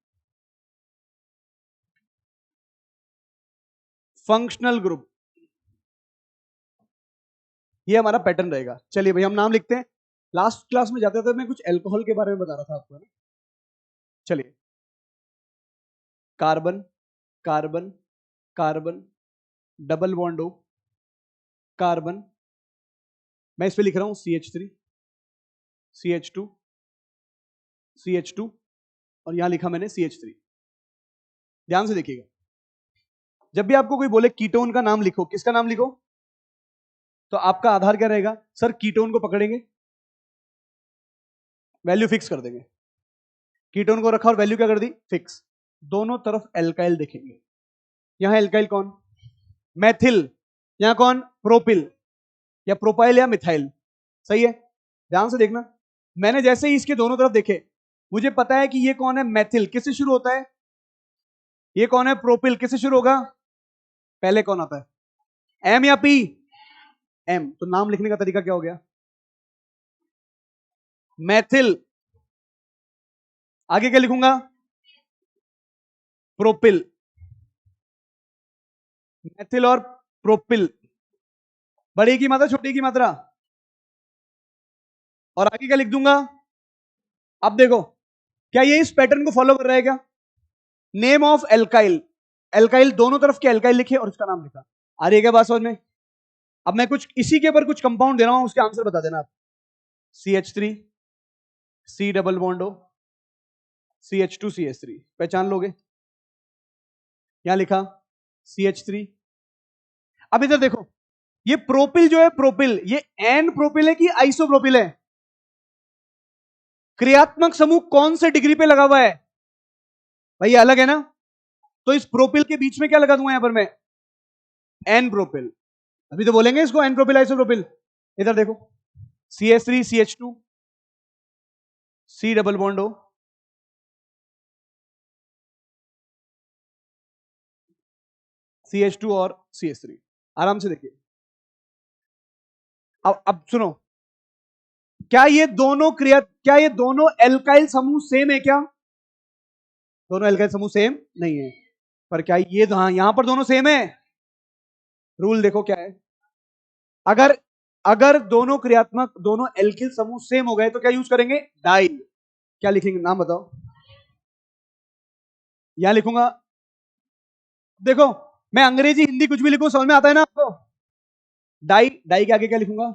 Functional group, ये हमारा पैटर्न रहेगा। चलिए भाई, हम नाम लिखते हैं। लास्ट क्लास में जाते थे, मैं कुछ अल्कोहल के बारे में बता रहा था आपको, है ना? चलिए, carbon carbon carbon, double bond O, carbon, मैं इस पे लिख रहा हूं CH3, CH2, CH2, और यहां लिखा मैंने CH3। ध्यान से देखिएगा, जब भी आपको कोई बोले कीटोन का नाम लिखो, किसका नाम लिखो, तो आपका आधार क्या रहेगा? सर कीटोन को पकड़ेंगे, वैल्यू फिक्स कर देंगे। कीटोन को रखा और वैल्यू क्या कर दी? फिक्स। दोनों तरफ एल्काइल देखेंगे। यहां एल्काइल कौन? मैथिल। यहां कौन? प्रोपिल, या प्रोपाइल या मिथाइल। सही है? ध्यान से देखना, मैंने जैसे ही इसके दोनों तरफ देखे, मुझे पता है कि ये कौन है? मैथिल। किससे शुरू होता है? ये कौन है? प्रोपिल। किससे शुरू होगा? पहले कौन आता है? एम या पी? एम। तो नाम लिखने का तरीका क्या हो गया? मैथिल। आगे क्या लिखूंगा? प्रोपिल। मैथिल और प्रोपिल, बड़ी की मात्रा छोटी की मात्रा, और आगे क्या लिख दूंगा? अब देखो, क्या ये इस पैटर्न को फॉलो कर रहा है क्या? नेम ऑफ एल्काइल, एल्काइल दोनों तरफ के एल्काइल लिखे और उसका नाम लिखा। आ रही है क्या बात समझ में? अब मैं कुछ इसी के ऊपर कुछ कंपाउंड दे रहा हूं, उसके आंसर बता देना आप। CH3, C double bond O, CH2 CH3, पहचान लोगे? यहां लिखा CH3। अब इधर देखो, ये प्रोपिल जो है, प्रोपिल, ये एन प्रोपिल है कि आइसोप्रोपिल है? क्रियात्मक समूह कौन से डिग्री पे लगा हुआ है भाई? ये अलग है ना। तो इस प्रोपिल के बीच में क्या लगा दूंगा यहां पर मैं? N propyl. अभी तो बोलेंगे इसको एन प्रोपिल आइसोप्रोपिल। इधर देखो, CH3 CH2 C double bond O, CH2 और CH3। आराम से देखिए। अब सुनो, क्या ये दोनों एल्काइल समूह सेम है क्या? दोनों एल्काइल समूह सेम नहीं है। पर क्या ये, हाँ, यहां पर दोनों सेम है। रूल देखो क्या है। अगर अगर दोनों एल्किल समूह सेम हो गए तो क्या यूज करेंगे? डाई। क्या लिखेंगे, नाम बताओ। यहां लिखूंगा, देखो, मैं अंग्रेजी हिंदी कुछ भी लिखूं, समझ में आता है ना आपको? डाई, डाई के आगे क्या लिखूंगा?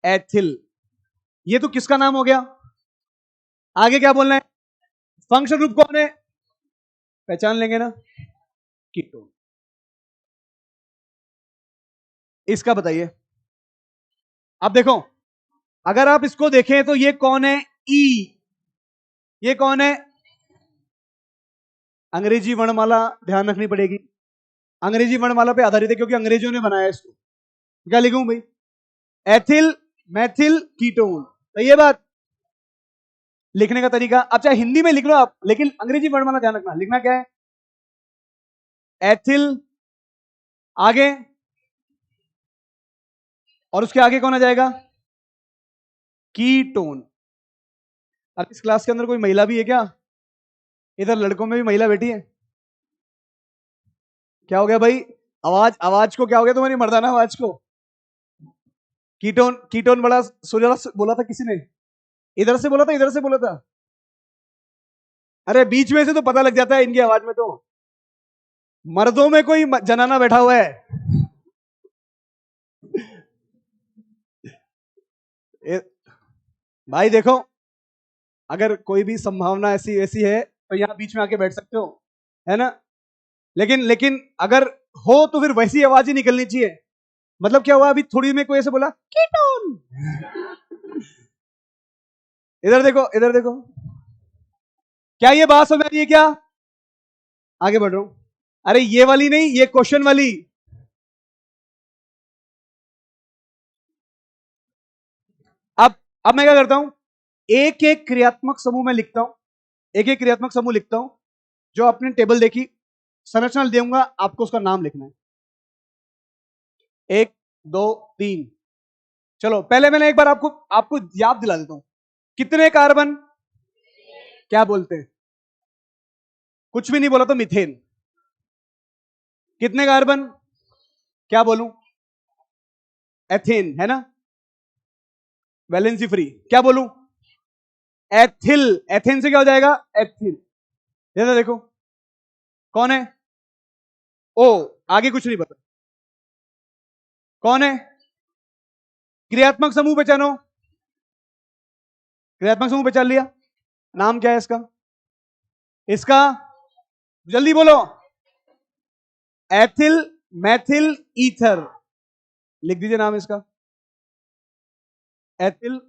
एथिल। ये तो किसका नाम हो गया? आगे क्या बोलना है? फंक्शन ग्रुप कौन है? पहचान लेंगे ना, कीटोन। इसका बताइए। अब देखो, अगर आप इसको देखें तो ये कौन है? ई। ये कौन है? अंग्रेजी वर्णमाला ध्यान रखनी पड़ेगी, अंग्रेजी वर्णमाला पे आधारित है क्योंकि अंग्रेजों ने बनाया इसको। क्या लिखूं भाई? Ethyl Maithil ketone. तो ये बात लिखने का तरीका, अब चाहे हिंदी में लिख लो आप, लेकिन अंग्रेजी वर्णमाला ध्यान रखना। लिखना क्या है? एथिल, आगे, और उसके आगे कौन आ जाएगा? कीटोन। अब इस क्लास के अंदर कोई महिला भी है क्या? इधर लड़कों में भी महिला बैठी है। क्या हो गया भाई? आवाज को क्या हो गया तुम्हारी मर्दाना आवाज को? कीटोन, कीटोन बड़ा सुरीला बोला था किसी ने? इधर से बोला था, इधर से बोला था? अरे बीच में से तो पता लग जाता है इनकी आवाज में तो। मर्दों में कोई जनाना बैठा हुआ है। भाई देखो, अगर कोई भी संभावना ऐसी ऐसी है तो यहां बीच में आके बैठ सकते हो, है ना? लेकिन लेकिन अगर हो तो फिर वैसी आवाज ही निकलनी चाहिए। मतलब क्या हुआ, अभी थोड़ी में कोई ऐसे बोला कीटोन। इधर देखो, इधर देखो, क्या ये बात समझ रही है क्या? आगे बढ़ रहा हूं। अरे ये वाली नहीं, ये क्वेश्चन वाली। अब मैं क्या करता हूं, एक एक क्रियात्मक समूह में लिखता हूं, एक एक क्रियात्मक समूह लिखता हूं। जो आपने टेबल देखी, संरचना दूंगा, आपको उसका नाम लिखना है। 1 2 3। चलो पहले मैंने एक बार आपको आपको याद दिला देता हूं। कितने कार्बन? क्या बोलते हैं? कुछ भी नहीं बोला तो मीथेन। कितने कार्बन? क्या बोलूं? एथेन, है ना? Valency free. क्या बोलूं? एथिल। एथेन से क्या हो जाएगा? एथिल। ये तो देखो, कौन है? ओ। आगे कुछ नहीं पता। कौन है? क्रियात्मक समूह पहचानो। क्रियात्मक समूह पहचान लिया। नाम क्या है इसका? इसका जल्दी बोलो। Ethyl Maithil ether. लिख दीजिए नाम इसका, एथिल।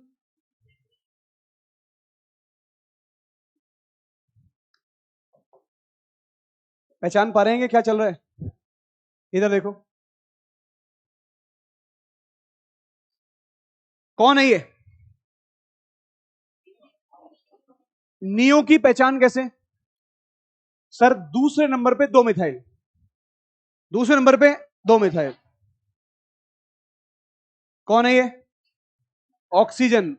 पहचान पा रहे हैं क्या चल रहा है? इधर देखो, कौन है ये? नियो की पहचान कैसे? सर दूसरे नंबर पे 2 मिथाइल, दूसरे नंबर पे 2 मिथाइल। कौन है ये? ऑक्सीजन।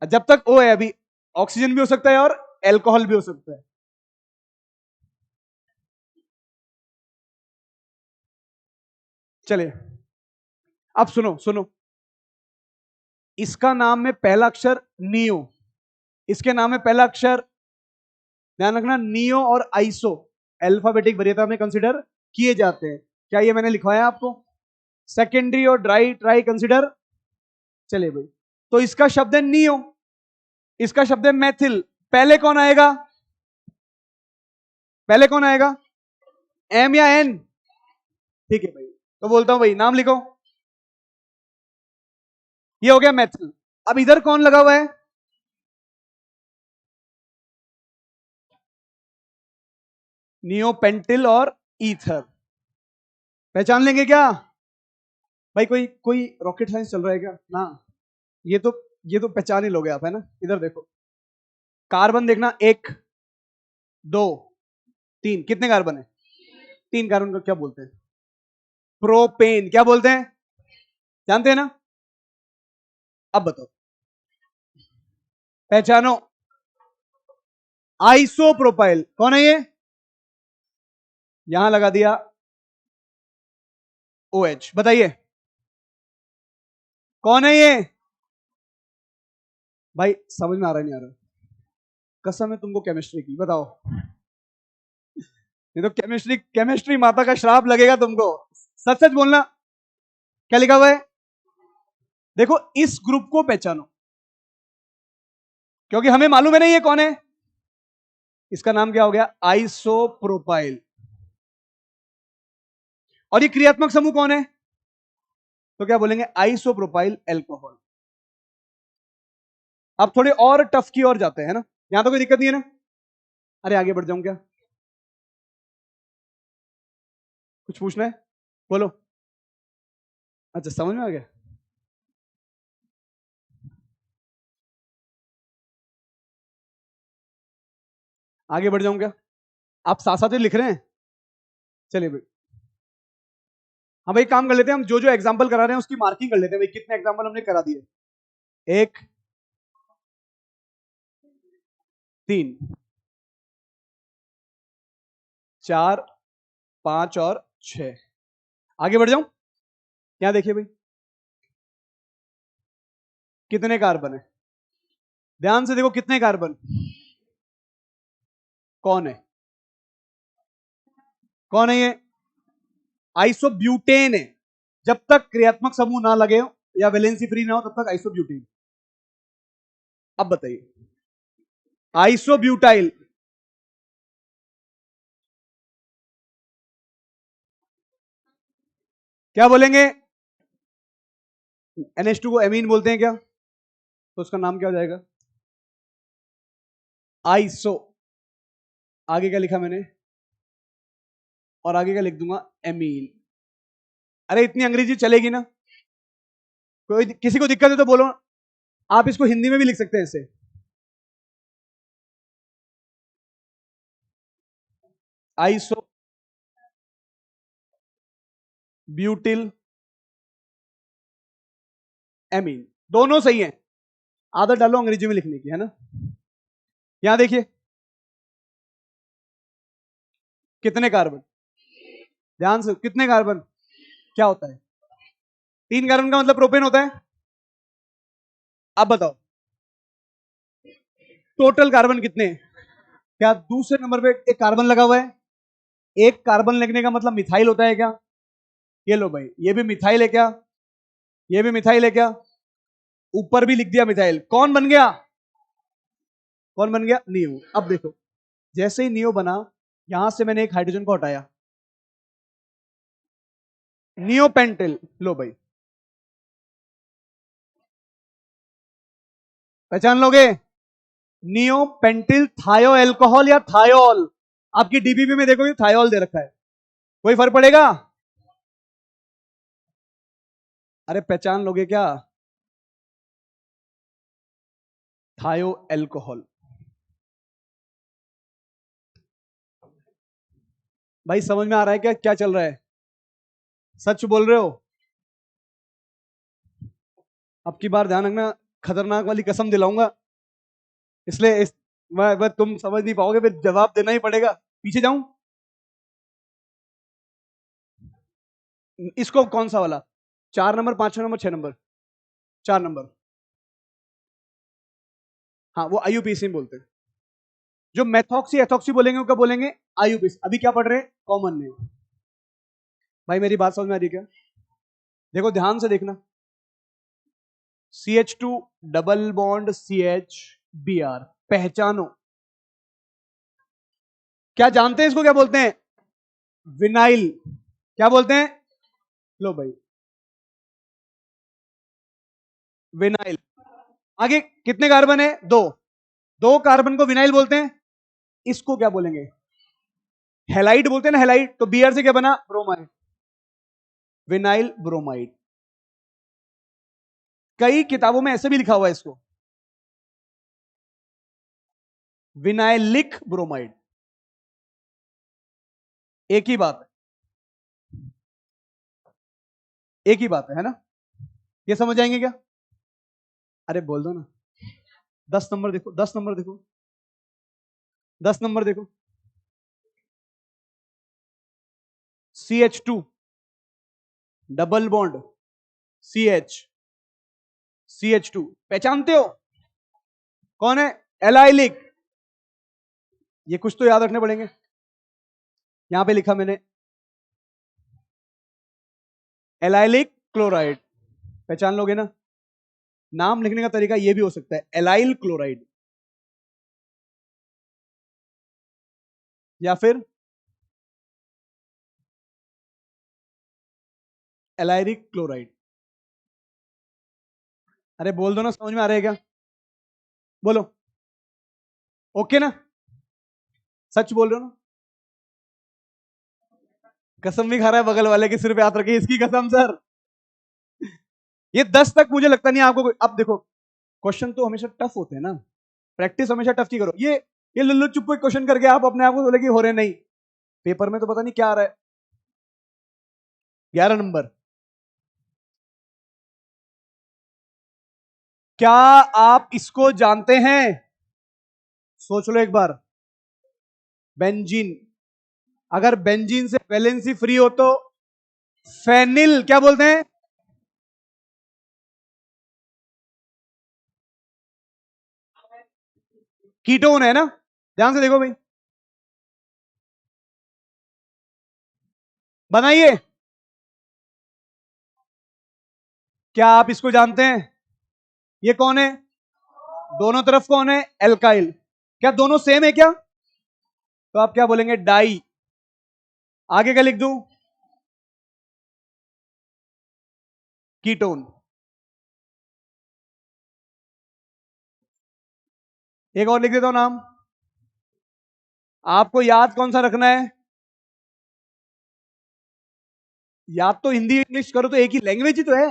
जब तक ओ है अभी, ऑक्सीजन भी हो सकता है और एल्कोहल भी हो सकता है। चलिए अब सुनो सुनो, इसका नाम में पहला अक्षर नियो, इसके नाम में पहला अक्षर, ध्यान रखना, नियो और आइसो अल्फाबेटिक वरीयता में कंसीडर किए जाते हैं। क्या ये मैंने लिखवाया आपको? सेकेंडरी और ड्राई ट्राई कंसीडर। चलिए भाई, तो इसका शब्द है नियो, इसका शब्द है मैथिल। पहले कौन आएगा? पहले कौन आएगा? एम या एन? ठीक है भाई, तो बोलता हूं भाई, नाम लिखो। ये हो गया मेथिल। अब इधर कौन लगा हुआ है? नियोपेंटिल और ईथर। पहचान लेंगे क्या भाई? कोई कोई रॉकेट साइंस चल रहा है क्या ना? ये तो पहचान ही लोगे आप, है ना? इधर देखो, कार्बन देखना, 1 2 3, कितने कार्बन है? 3 कार्बन को क्या बोलते हैं? प्रोपेन। क्या बोलते हैं? जानते हैं ना? अब बताओ, पहचानो। आइसोप्रोपाइल कौन है ये? यहां लगा दिया OH। बताइए कौन है ये? भाई समझ में आ रहा है नहीं आ रहा? कसम है तुमको केमिस्ट्री की, बताओ। ये तो केमिस्ट्री, केमिस्ट्री माता का श्राप लगेगा तुमको। सच सच बोलना, क्या लिखा हुआ है? देखो, इस ग्रुप को पहचानो, क्योंकि हमें मालूम है नहीं ये कौन है। इसका नाम क्या हो गया? आइसोप्रोपाइल। और ये क्रियात्मक समूह कौन है? तो क्या बोलेंगे? Isopropyl alcohol. अब थोड़े और टफ की ओर जाते हैं ना, यहां तो कोई दिक्कत नहीं है ना? अरे आगे बढ़ जाऊं क्या? कुछ पूछना है? बोलो। अच्छा, समझ में आ गया। आगे बढ़ जाऊं क्या? आप साथ साथ ही लिख रहे हैं? चलिए भाई, हम एक काम कर लेते हैं, हम जो जो एग्जांपल करा रहे हैं उसकी मार्किंग कर लेते हैं भाई। कितने एग्जांपल हमने करा दिए? 1 3 4 5 और 6। आगे बढ़ जाऊं? यहां देखिए भाई, कितने कार्बन है? ध्यान से देखो, कितने कार्बन? कौन है? कौन है ये? आइसोब्यूटेन है। जब तक क्रियात्मक समूह ना लगे हो या वैलेंसी फ्री ना हो, तब तक आइसोब्यूटेन। अब बताइए, आइसोब्यूटाइल। क्या बोलेंगे? NH2 को एमीन बोलते हैं क्या? तो उसका नाम क्या हो जाएगा? आइसो। आगे क्या लिखा मैंने? और आगे क्या लिख दूंगा? एमीन। अरे इतनी अंग्रेजी चलेगी ना? कोई किसी को दिक्कत है तो बोलो। आप इसको हिंदी में भी लिख सकते हैं ऐसे। आइसो ब्यूटिल एमीन, दोनों सही है। आदत डालो अंग्रेजी में लिखने की, है ना? यहां देखिए, कितने कार्बन? ध्यान से, कितने कार्बन? क्या होता है? 3 कार्बन का मतलब प्रोपेन होता है। अब बताओ, टोटल कार्बन कितने? क्या दूसरे नंबर पे एक कार्बन लगा हुआ है? एक कार्बन लगने का मतलब मिथाइल होता है क्या? ये लो भाई, ये भी मिथाइल है क्या? ये भी मिथाइल है क्या? ऊपर भी लिख दिया मिथाइल। कौन बन गया? कौन बन गया? नियो। अब देखो, जैसे ही नियो बना, यहां से मैंने एक हाइड्रोजन को हटाया, नियोपेंटिल। लो भाई, पहचान लोगे? नियोपेंटिल थायो एल्कोहल या थायोल। आपकी डीबीबी में देखोगे थायोल दे रखा है। कोई फर्क पड़ेगा? अरे पहचान लोगे क्या? थायो एल्कोहल। भाई समझ में आ रहा है क्या क्या चल रहा है? सच बोल रहे हो? अब की बार ध्यान रखना, खतरनाक वाली कसम दिलाऊंगा। इसलिए तुम समझ नहीं पाओगे, फिर जवाब देना ही पड़ेगा। पीछे जाऊं? इसको कौन सा वाला? 4 नंबर, 5 नंबर, 6 नंबर? 4 नंबर। हाँ, वो आईयूपीएसी बोलते हैं। जो मेथॉक्सी एथॉक्सी बोलेंगे वो क्या बोलेंगे? आईयूपीएसी। अभी क्या पढ़ रहे हैं? कॉमन में। भाई मेरी बात समझ में आ रही है क्या? देखो ध्यान से देखना, CH2 double bond CH Br। पहचानो, क्या जानते हैं इसको क्या बोलते हैं? विनाइल क्या बोलते हैं? लो भाई, विनाइल। आगे कितने कार्बन है? दो। दो कार्बन को विनाइल बोलते हैं। इसको क्या बोलेंगे? हेलाइड बोलते हैं ना, हेलाइड। तो बीआर से क्या बना? ब्रोमाइड। Vinyl bromide. कई किताबों में ऐसे भी लिखा हुआ है इसको, विनाइलिक ब्रोमाइड। एक ही बात है, एक ही बात है ना? ये समझ जाएंगे क्या? अरे बोल दो ना। 10 नंबर देखो, 10 नंबर देखो, 10 नंबर देखो। CH2 डबल बॉन्ड CH2 पहचानते हो? कौन है? एलाइलिक। ये कुछ तो याद रखने पड़ेंगे। यहां पे लिखा मैंने एलाइलिक क्लोराइड, पहचान लोगे ना? नाम लिखने का तरीका ये भी हो सकता है, एलाइल क्लोराइड या फिर एलाइरिक क्लोराइड। अरे बोल दो ना, समझ में आ रहा है क्या? बोलो। ओके ना? सच बोल रहे हो ना? कसम भी खा रहा है बगल वाले के सिर पे हाथ रखी, इसकी कसम सर। ये 10 तक मुझे लगता नहीं आपको अब देखो, क्वेश्चन तो हमेशा टफ होते हैं ना, प्रैक्टिस हमेशा टफ की करो। ये लुल्लू चुप क्वेश्चन करके आप अपने आप को बोले कि हो रहे नहीं, पेपर में तो पता नहीं क्या आ रहा है। 11 नंबर। क्या आप इसको जानते हैं? सोच लो एक बार। बेंजीन। अगर बेंजीन से वैलेंसी फ्री हो तो फेनिल क्या बोलते हैं? कीटोन है ना? ध्यान से देखो भाई, बनाइए। क्या आप इसको जानते हैं? ये कौन है? दोनों तरफ कौन है? एल्काइल। क्या दोनों सेम है क्या? तो आप क्या बोलेंगे? डाई। आगे क्या लिख दूं? कीटोन। एक और लिख देता हूं नाम। आपको याद कौन सा रखना है? याद तो हिंदी इंग्लिश करो तो एक ही लैंग्वेज ही तो है,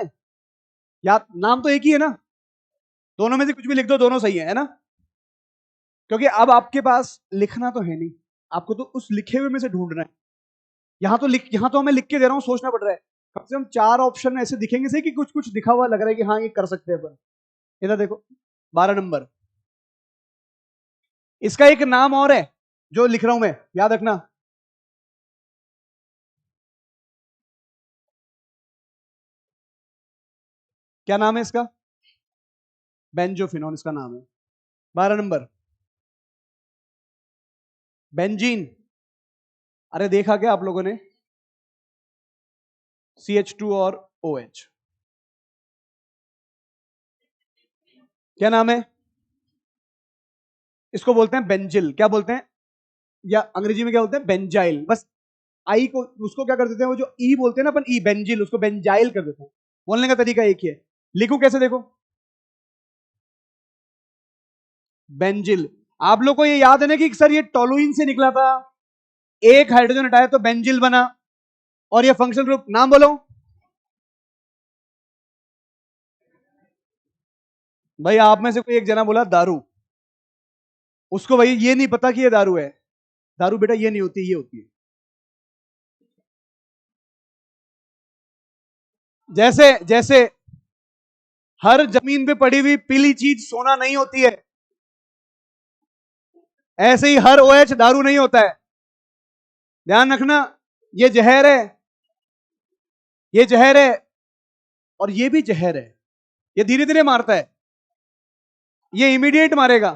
याद नाम तो एक ही है ना। दोनों में से कुछ भी लिख दो, दोनों सही है ना? क्योंकि अब आपके पास लिखना तो है नहीं, आपको तो उस लिखे हुए में से ढूंढना है। यहां तो मैं लिख के दे रहा हूं, सोचना पड़ रहा है। कम से कम 4 ऑप्शन ऐसे दिखेंगे से कि कुछ कुछ दिखा हुआ लग रहा है कि हाँ ये कर सकते हैं अपन। इधर देखो, 12 नंबर। इसका एक नाम और है जो लिख रहा हूं मैं, याद रखना। क्या नाम है इसका? बेंजोफिनॉन इसका नाम है। 12 नंबर, बेंजीन। अरे देखा क्या आप लोगों ने? CH2 और OH। क्या नाम है? इसको बोलते हैं बेंजिल। क्या बोलते हैं? या अंग्रेजी में क्या बोलते हैं? बेंजाइल। बस आई को उसको क्या कर देते हैं, वो जो ई बोलते हैं ना अपन, ई बेंजिल, उसको बेंजाइल कर देते हैं। बोलने का तरीका एक ही है। लिखो कैसे देखो? बेंजिल। आप लोग को ये याद है ना कि सर ये टोलुइन से निकला था, एक हाइड्रोजन हटाया तो बेंजिल बना, और ये फंक्शनल ग्रुप नाम बोलो भाई। आप में से कोई एक जना बोला दारू, उसको भाई ये नहीं पता कि ये दारू है। दारू बेटा ये नहीं होती, ये होती है। जैसे जैसे हर जमीन पे पड़ी हुई पीली चीज सोना नहीं होती है, ऐसे ही हर OH दारू नहीं होता है। ध्यान रखना, ये जहर है, ये जहर है, और ये भी जहर है। ये धीरे धीरे मारता है, ये इमीडिएट मारेगा।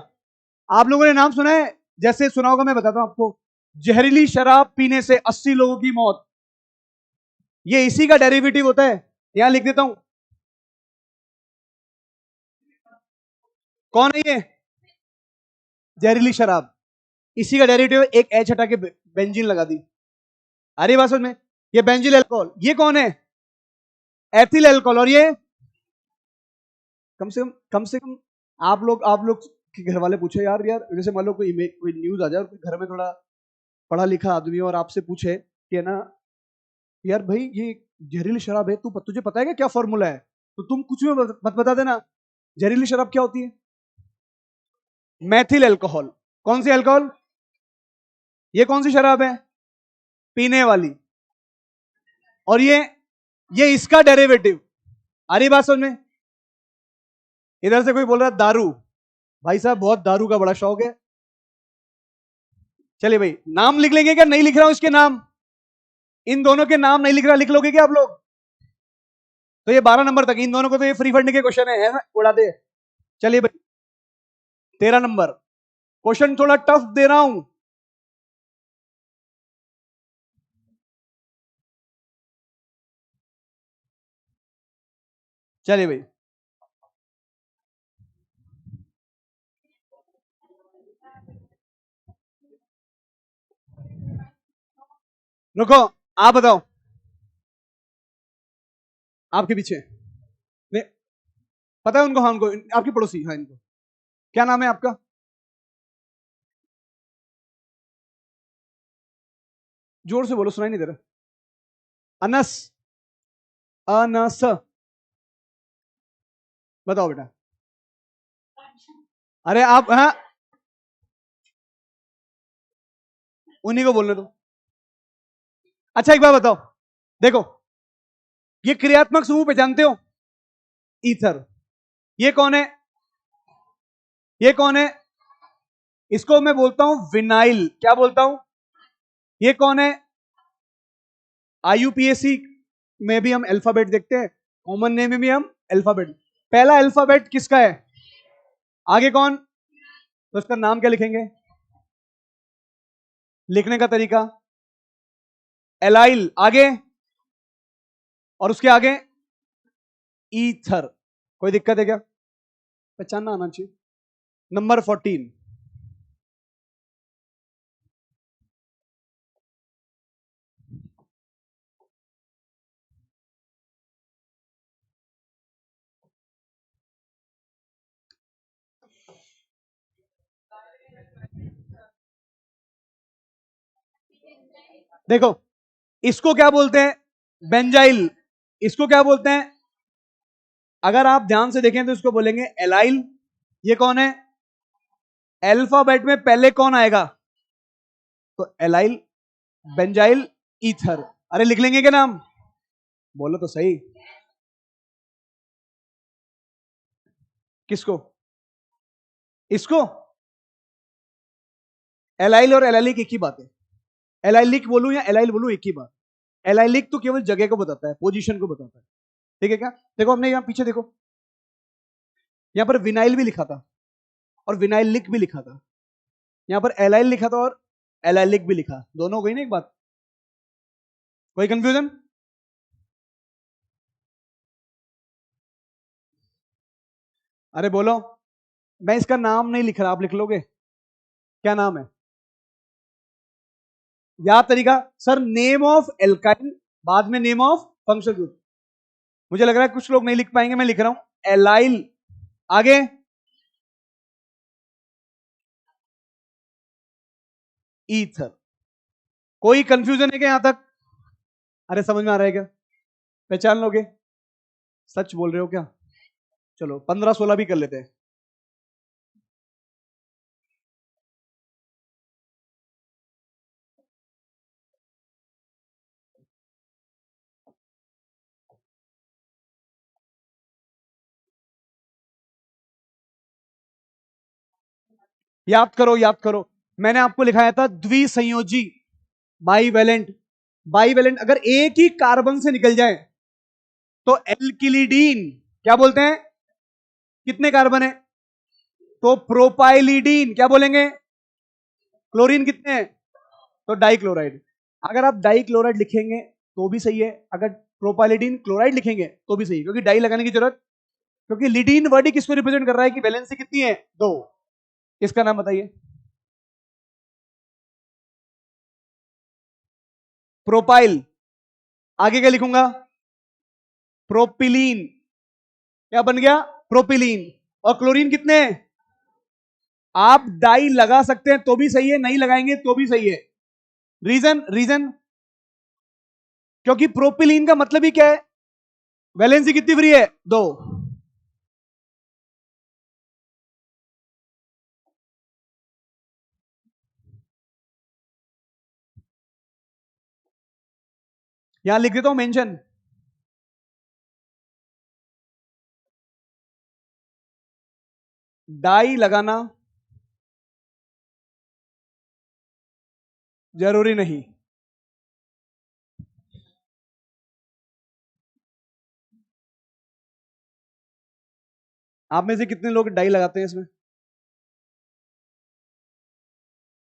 आप लोगों ने नाम सुना है? जैसे सुना होगा, मैं बताता हूं आपको। जहरीली शराब पीने से 80 लोगों की मौत, ये इसी का डेरिवेटिव होता है। यहां लिख देता हूं। कौन है ये? जहरीली शराब। इसी का डेरिवेटिव, एक एच हटा के बेंजीन लगा दी। अरे बात समझ में, ये बेंजिल अल्कोहल, ये कौन है? Ethyl alcohol. और ये कम से कम आप लोग के घर वाले पूछे यार यार, जैसे मान लो कोई न्यूज आ जाए और कोई घर में थोड़ा पढ़ा लिखा आदमी और आपसे पूछे कि है ना यार भाई ये जहरीली शराब है, तुझे पता है क्या क्या फॉर्मूला है, तो तुम कुछ भी मत बता देना। जहरीली शराब क्या होती है? मैथिल अल्कोहल। कौन सी अल्कोहल? ये कौन सी शराब है? पीने वाली। और ये इसका डेरिवेटिव। आ रही बात समझ में? इधर से कोई बोल रहा है दारू, भाई साहब बहुत दारू का बड़ा शौक है। चलिए भाई, नाम लिख लेंगे क्या? नहीं लिख रहा हूं इसके नाम, इन दोनों के नाम नहीं लिख रहा, लिख लोगे क्या आप लोग? तो ये 12 नंबर तक, इन दोनों को तो ये फ्री फंड के क्वेश्चन है ना, उड़ा दे। चलिए भाई 13 नंबर क्वेश्चन, थोड़ा टफ दे रहा हूं। चलिए भाई, रुको, आप बताओ, आपके पीछे नहीं पता है उनको? हाँ उनको, आपकी पड़ोसी, हाँ इनको क्या नाम है आपका? जोर से बोलो, सुनाई नहीं दे रहा। अनस, अनस, बताओ बेटा। अरे आप, हाँ उन्हीं को बोलने दो। अच्छा एक बात बताओ, देखो ये क्रियात्मक समूह पहचानते हो? ईथर। ये कौन है? ये कौन है? इसको मैं बोलता हूं विनाइल। क्या बोलता हूं? ये कौन है? आईयूपीएससी में भी हम अल्फाबेट देखते हैं, कॉमन नेम में भी हम अल्फाबेट। पहला अल्फाबेट किसका है? आगे कौन? तो इसका नाम क्या लिखेंगे? लिखने का तरीका एलाइल, आगे और उसके आगे ईथर। कोई दिक्कत है क्या? पहचानना आना चाहिए। नंबर 14, देखो इसको क्या बोलते हैं? बेंजाइल। इसको क्या बोलते हैं? अगर आप ध्यान से देखें तो इसको बोलेंगे एलाइल। ये कौन है? अल्फाबेट में पहले कौन आएगा? तो एलाइल, बेंजाइल, ईथर। अरे लिख लेंगे क्या नाम? बोलो तो सही। किसको? इसको? एलाइल और एलाइलिक एक ही बात है। एलाइलिक बोलूं या एलाइल बोलूं एक ही बात। एलाइलिक तो केवल जगह को बताता है, पोजीशन को बताता है, ठीक है क्या? देखो हमने यहां पीछे देखो, यहां पर विनाइल भी लिखा था और विनाइलिक भी लिखा था, यहां पर एलाइल लिखा था और एलाइलिक भी लिखा, दोनों हो गई ना एक बात। कोई कंफ्यूजन? अरे बोलो। मैं इसका नाम नहीं लिख रहा, आप लिख लोगे? क्या नाम है? याद तरीका सर, नेम ऑफ एल्काइल, बाद में नेम ऑफ फंक्शनल ग्रुप। मुझे लग रहा है कुछ लोग नहीं लिख पाएंगे, मैं लिख रहा हूं एलाइल, आगे ईथर। कोई कंफ्यूजन है क्या यहां तक? अरे समझ में आ रहा है क्या? पहचान लोगे? सच बोल रहे हो क्या? चलो 15-16 भी कर लेते हैं। याद करो, याद करो, मैंने आपको लिखाया था द्विसंयोजी, बाईवेलेंट। बाईवेलेंट अगर एक ही कार्बन से निकल जाए तो एल्किलिडीन। क्या बोलते हैं? कितने कार्बन है? तो प्रोपाइलिडीन। क्या बोलेंगे? क्लोरीन कितने हैं? तो डाइक्लोराइड। अगर आप डाइक्लोराइड लिखेंगे तो भी सही है, अगर प्रोपाइलिडीन क्लोराइड लिखेंगे तो भी सही है, क्योंकि डाई लगाने की जरूरत, क्योंकि लिडीन वर्ड ही किसको रिप्रेजेंट कर रहा है कि वैलेंसी कितनी है? 2। इसका नाम बताइए। प्रोपाइल, आगे क्या लिखूंगा? प्रोपिलीन। क्या बन गया? प्रोपिलीन। और क्लोरीन कितने? आप डाई लगा सकते हैं तो भी सही है, नहीं लगाएंगे तो भी सही है। रीजन, क्योंकि प्रोपिलीन का मतलब ही क्या है? वैलेंसी कितनी फ्री है? 2। यहां लिख देता हूं मेंशन, डाई लगाना जरूरी नहीं। आप में से कितने लोग डाई लगाते हैं इसमें?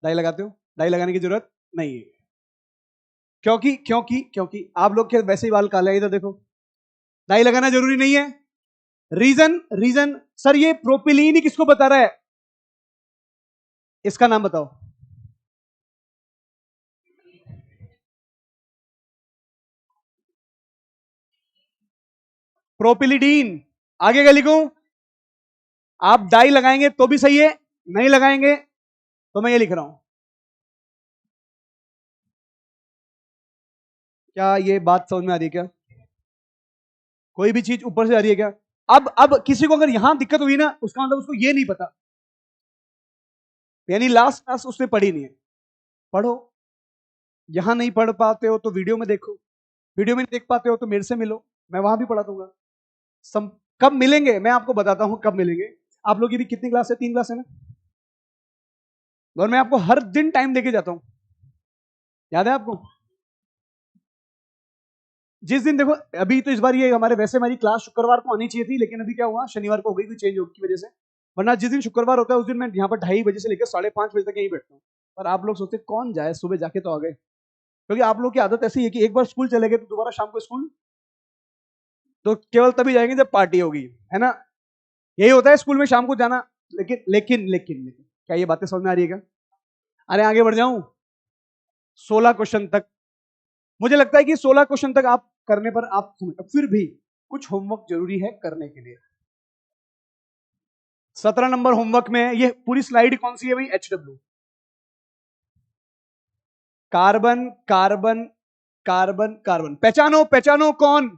डाई लगाते हो? डाई लगाने की जरूरत नहीं है, क्योंकि आप लोग के वैसे ही बाल काले हैं, इधर देखो। डाई लगाना जरूरी नहीं है। रीजन सर, ये प्रोपिलीन ही किसको बता रहा है? इसका नाम बताओ। प्रोपिलिडीन। आगे क्या लिखूं? आप डाई लगाएंगे तो भी सही है, नहीं लगाएंगे तो मैं ये लिख रहा हूं। क्या ये बात समझ में आ रही है क्या? कोई भी चीज ऊपर से आ रही है क्या? अब किसी को अगर यहां दिक्कत हुई ना, उसका मतलब उसको ये नहीं पता, यानी लास्ट क्लास उसने पढ़ी नहीं है। पढ़ो। यहां नहीं पढ़ पाते हो तो वीडियो में देखो, वीडियो में नहीं देख पाते हो तो मेरे से मिलो, मैं वहां भी पढ़ा दूंगा। कब मिलेंगे मैं आपको बताता हूं, कब मिलेंगे। आप लोग की भी कितनी क्लास है? 3 क्लास है ना? और मैं आपको हर दिन टाइम देके जाता हूं, याद है आपको? जिस दिन देखो, अभी तो इस बार ये हमारे, वैसे हमारी क्लास शुक्रवार को आनी चाहिए थी, लेकिन अभी क्या हुआ, शनिवार को हो गई, कोई चेंज की वजह से। वरना जिस दिन शुक्रवार होता है उस दिन मैं यहाँ पर 2:30 बजे से लेकर 5:30 बजे तक यहीं बैठता हूँ। पर आप लोग सोचते कौन जाए, सुबह जाके तो आ गए, क्योंकि आप लोग की आदत ऐसी है कि एक बार स्कूल चले गए तो दोबारा शाम को स्कूल, तो केवल तभी जाएंगे जब पार्टी होगी, है ना? यही होता है स्कूल में शाम को जाना। लेकिन क्या ये बातें समझ में आ रही है क्या? अरे आगे बढ़ जाऊं। 16 क्वेश्चन तक, मुझे लगता है कि 16 क्वेश्चन तक आप करने पर आप फिर भी कुछ होमवर्क जरूरी है करने के लिए। 17 नंबर होमवर्क में ये पूरी स्लाइड कौन सी है भाई? HW। Carbon carbon carbon carbon, पहचानो पहचानो कौन?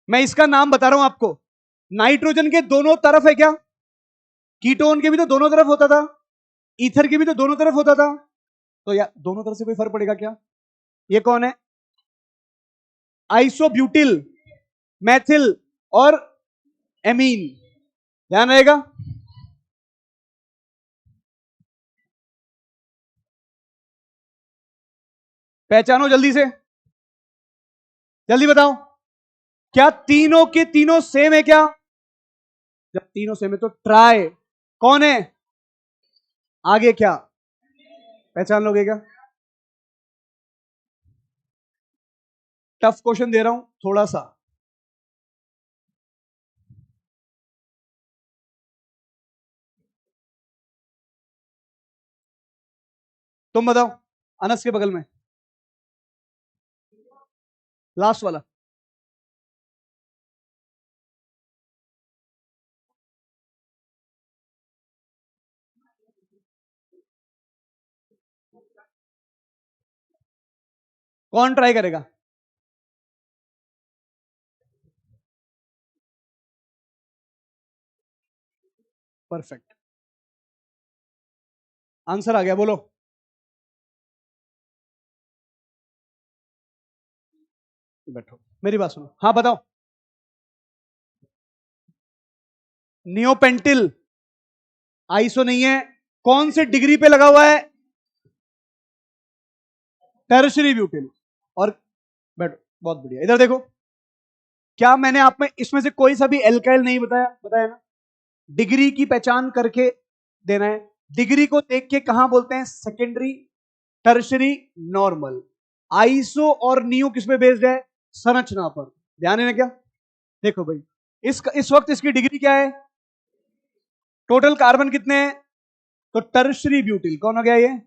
मैं इसका नाम बता रहा हूं आपको। नाइट्रोजन के दोनों तरफ है क्या? कीटोन के भी तो दोनों तरफ होता था, ईथर के भी तो दोनों तरफ होता था। तो यार दोनों तरफ से कोई फर्क पड़ेगा क्या? ये कौन है? आइसोब्यूटिल, मैथिल और एमीन। ध्यान रहेगा। पहचानो जल्दी से, जल्दी बताओ। क्या तीनों के तीनों सेम है क्या? जब तीनों सेम है तो ट्राई कौन है? आगे क्या? पहचान लोगे क्या? टफ क्वेश्चन दे रहा हूं थोड़ा सा। तुम बताओ, अनस के बगल में लास्ट वाला। कौन ट्राई करेगा? परफेक्ट, आंसर आ गया, बोलो। बैठो, मेरी बात सुनो, हाँ बताओ। नियोपेंटिल आइसो नहीं है। कौन से डिग्री पे लगा हुआ है? टेरशरी ब्यूटिल। और बैठो, बहुत बढ़िया, इधर देखो। क्या मैंने आप में इसमें से कोई सा भी एल्काइल नहीं बताया? बताया ना? डिग्री की पहचान करके देना है। डिग्री को देख के कहां बोलते हैं? Secondary, tertiary, normal. आइसो और नियो किस पे बेस्ड है? संरचना पर। ध्यान है ना क्या? देखो भाई, इस वक्त इसकी डिग्री क्या है? टोटल कार्बन कितने हैं? तो टर्शरी ब्यूटिल कौन हो गया ये?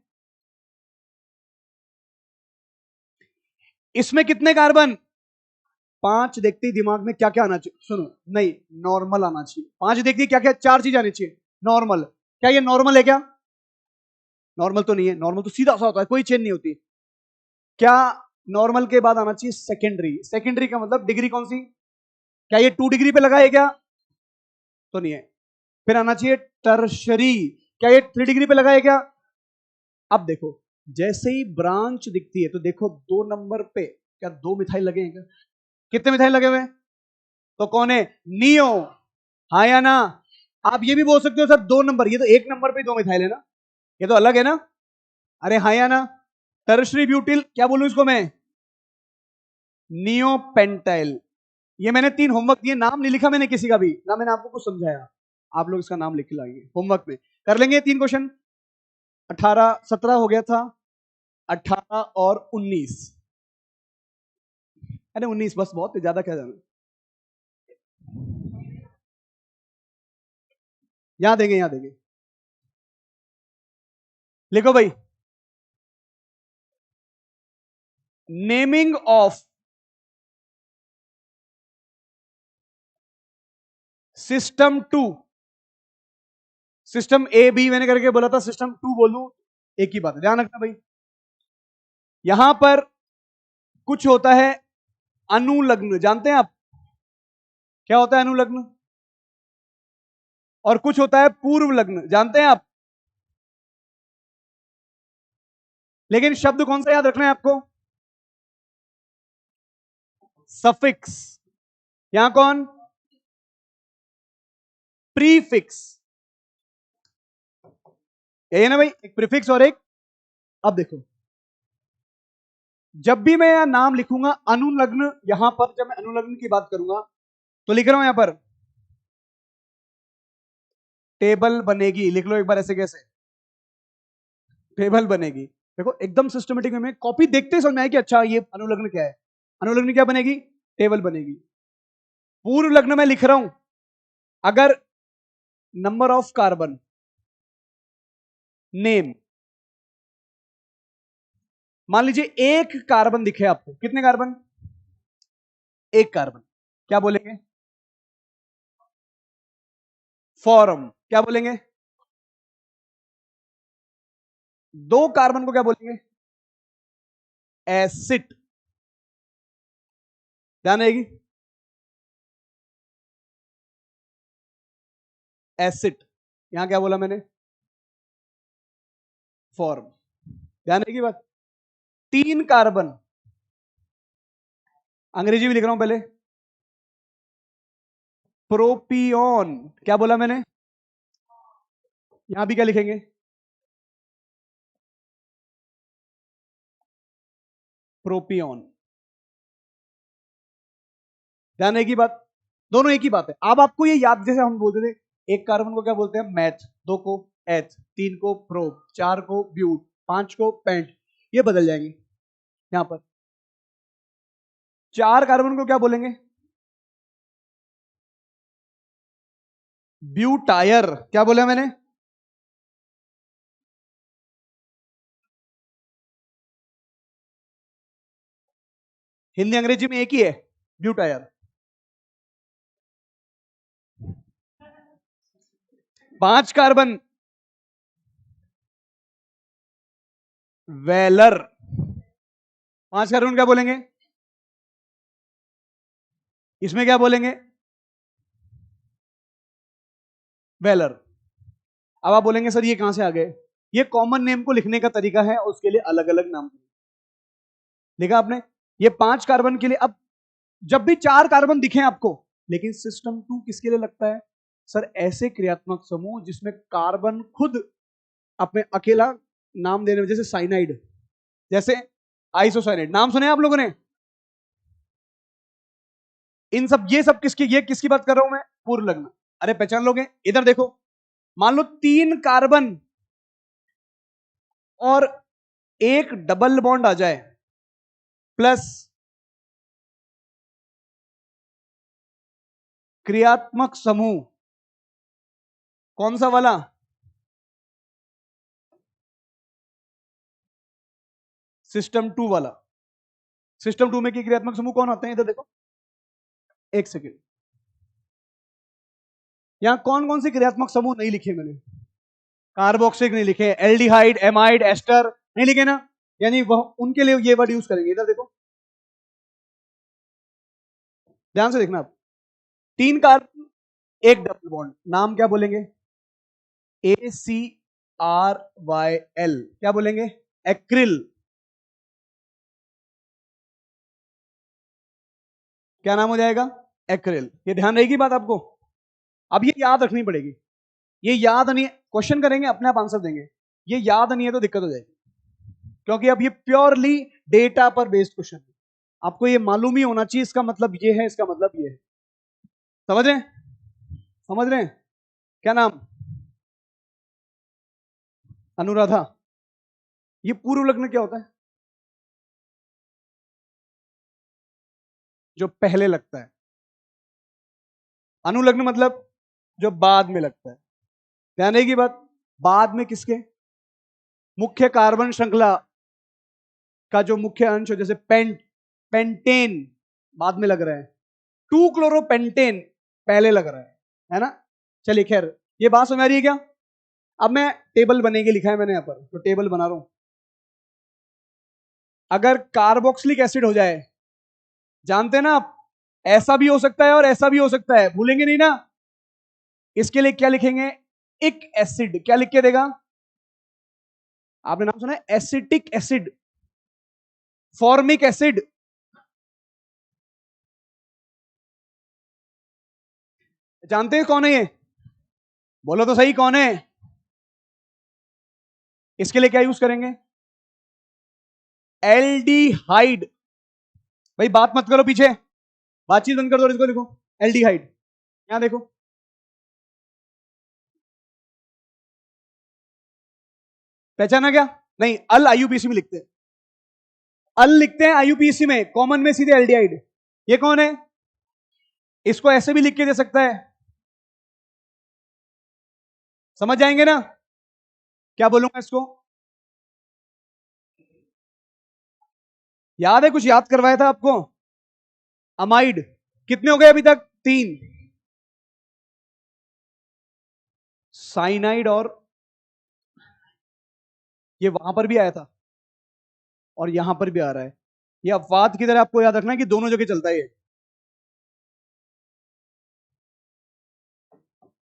इसमें कितने कार्बन? 5 देखते ही दिमाग में क्या क्या आना चाहिए? सुनो, नहीं, नॉर्मल आना चाहिए। 5 देखते ही क्या क्या 4 चीज आनी चाहिए। नॉर्मल, क्या ये नॉर्मल है क्या? नॉर्मल तो नहीं है, नॉर्मल तो सीधा सा होता है, कोई चेन नहीं होती। क्या नॉर्मल के बाद आना चाहिए सेकेंडरी? सेकेंडरी का मतलब डिग्री कौन सी? क्या ये 2 डिग्री पे लगा है क्या? तो नहीं है। फिर आना चाहिए टर्शरी। क्या ये 3 डिग्री पे लगा है क्या? अब देखो, जैसे ही ब्रांच दिखती है तो देखो 2 नंबर पे क्या 2 मिथाइल लगे हैं क्या? कितने मिथाइल लगे हुए हैं? तो कौन है? नियो। हाँ या ना? आप ये भी बोल सकते हो सर 2 नंबर, ये तो 1 नंबर पे 2 मिथाइल है ना, ये तो अलग है ना। अरे हाँ या ना? टर्शरी ब्यूटिल क्या बोलूं इसको मैं? नियोपेंटाइल। ये मैंने 3 होमवर्क दिए, नाम नहीं लिखा मैंने किसी का भी ना, मैंने आपको कुछ समझाया। आप लोग इसका नाम लिख के लाएंगे होमवर्क में, कर लेंगे 3 क्वेश्चन। 18 17 हो गया था, 18 और 19। अरे 19 बस बहुत है, ज्यादा क्या जाना। यहां देंगे, यहां देंगे। लिखो भाई, naming of system 2। System A B मैंने करके बोला था, सिस्टम 2 बोलूं एक ही बात है, ध्यान रखना भाई। यहां पर कुछ होता है अनुलग्न, जानते हैं आप क्या होता है अनुलग्न? और कुछ होता है पूर्व लग्न, जानते हैं आप? लेकिन शब्द कौन सा याद रखना है आपको? सफिक्स। यहां कौन? प्रीफिक्स। यही है ना भाई, एक प्रीफिक्स और एक। अब देखो, जब भी मैं यहां नाम लिखूंगा अनुलग्न, यहां पर जब मैं अनुलग्न की बात करूंगा तो लिख रहा हूं यहां पर टेबल बनेगी। लिख लो एक बार ऐसे, कैसे टेबल बनेगी? देखो एकदम सिस्टमेटिक में कॉपी देखते ही समझ में आए कि अच्छा ये अनुलग्न क्या है। अनुलग्न क्या बनेगी? टेबल बनेगी। पूर्व लग्न में लिख रहा हूं, अगर नंबर ऑफ कार्बन, नेम, मान लीजिए एक कार्बन दिखे आपको, कितने कार्बन? एक कार्बन, क्या बोलेंगे? फॉर्म। क्या बोलेंगे? 2 कार्बन को क्या बोलेंगे? एसिड। ध्यान रहेगी, एसिड। यहां क्या बोला मैंने? फॉर्म। ध्यान रहेगी बात। 3 कार्बन, अंग्रेजी भी लिख रहा हूं पहले, प्रोपियोन। क्या बोला मैंने? यहां भी क्या लिखेंगे? प्रोपियोन। ध्यान रहेगी बात, दोनों एक ही बात है। अब आपको ये याद, जैसे हम बोलते थे एक कार्बन को क्या बोलते हैं? मैथ। 2 को एच, 3 को प्रोप, 4 को ब्यूट, 5 को पेंट। ये बदल जाएंगे यहां पर। 4 कार्बन को क्या बोलेंगे? ब्यूटायर। क्या बोला मैंने? हिंदी अंग्रेजी में एक ही है, ब्यूटायर। 5 कार्बन, वेलर। 5 कार्बन क्या बोलेंगे? इसमें क्या बोलेंगे? वेलर। अब आप बोलेंगे सर ये कहां से आ गए? ये कॉमन नेम को लिखने का तरीका है, उसके लिए अलग अलग नाम लिखा आपने। ये 5 कार्बन के लिए, अब जब भी 4 कार्बन दिखे आपको, लेकिन सिस्टम 2 किसके लिए लगता है? सर ऐसे क्रियात्मक समूह जिसमें कार्बन खुद अपने अकेला नाम देने में, जैसे साइनाइड, जैसे आइसोसाइनाइड, नाम सुने आप लोगों ने? इन सब, ये सब किसकी, ये किसकी बात कर रहा हूं मैं? पूर्व लग्न। अरे पहचान लोगे? इधर देखो, मान लो 3 कार्बन और एक डबल बॉन्ड आ जाए, प्लस क्रियात्मक समूह कौन सा वाला? सिस्टम 2 वाला। सिस्टम 2 में की क्रियात्मक समूह कौन आते हैं? इधर देखो, एक सेकेंड। यहां कौन कौन से क्रियात्मक समूह नहीं लिखे मैंने? कार्बोक्सिलिक नहीं लिखे, एल्डिहाइड, एमाइड, एस्टर नहीं लिखे ना, यानी वह उनके लिए ये वर्ड यूज करेंगे। इधर देखो, ध्यान से देखना आप। 3 कार्बन, एक डबल बॉन्ड, नाम क्या बोलेंगे? ACRYL, क्या बोलेंगे? एक्रिल। क्या नाम हो जाएगा? एक्रिल। ये ध्यान रहेगी बात आपको। अब ये याद रखनी पड़ेगी। ये याद नहीं, क्वेश्चन करेंगे अपने आप आंसर देंगे। ये याद नहीं है तो दिक्कत हो जाएगी, क्योंकि अब ये प्योरली डेटा पर बेस्ड क्वेश्चन है। आपको ये मालूम ही होना चाहिए, इसका मतलब ये है, इसका मतलब ये है। समझ रहे हैं? समझ रहे हैं? क्या नाम? अनुराधा। ये पूर्व लग्न क्या होता है? जो पहले लगता है। अनुलग्न मतलब जो बाद में लगता है। ध्यान रहेगी बात। बाद में किसके? मुख्य कार्बन श्रृंखला का जो मुख्य अंश हो, जैसे पेंटेन बाद में लग रहा है, 2 क्लोरोपेंटेन पहले लग रहा है ना? चलिए खैर, ये बात समझ आ रही है क्या? अब मैं टेबल बनेगी, लिखा है मैंने यहां पर, तो टेबल बना रहा हूं। अगर कार्बोक्सिलिक एसिड हो जाए, जानते हैं ना आप, ऐसा भी हो सकता है और ऐसा भी हो सकता है, भूलेंगे नहीं ना? इसके लिए क्या लिखेंगे? इक एसिड। क्या लिख के देगा? आपने नाम सुना है? Acetic acid, formic acid. जानते हैं कौन है ये? बोलो तो सही, कौन है? इसके लिए क्या यूज करेंगे? एल्डिहाइड। भाई बात मत करो पीछे, बातचीत बंद कर दो। इसको देखो, एल्डिहाइड। यहां देखो, पहचाना क्या? नहीं, अल आईयूपीसी में लिखते हैं, अल लिखते हैं आईयूपीसी में, कॉमन में सीधे एल्डिहाइड। ये कौन है? इसको ऐसे भी लिख के दे सकता है। समझ जाएंगे ना? क्या बोलूंगा इसको? याद है, कुछ याद करवाया था आपको। अमाइड। कितने हो गए अभी तक? 3। साइनाइड, और ये वहां पर भी आया था और यहां पर भी आ रहा है। ये अपवाद की तरह आपको याद रखना है कि दोनों जगह चलता है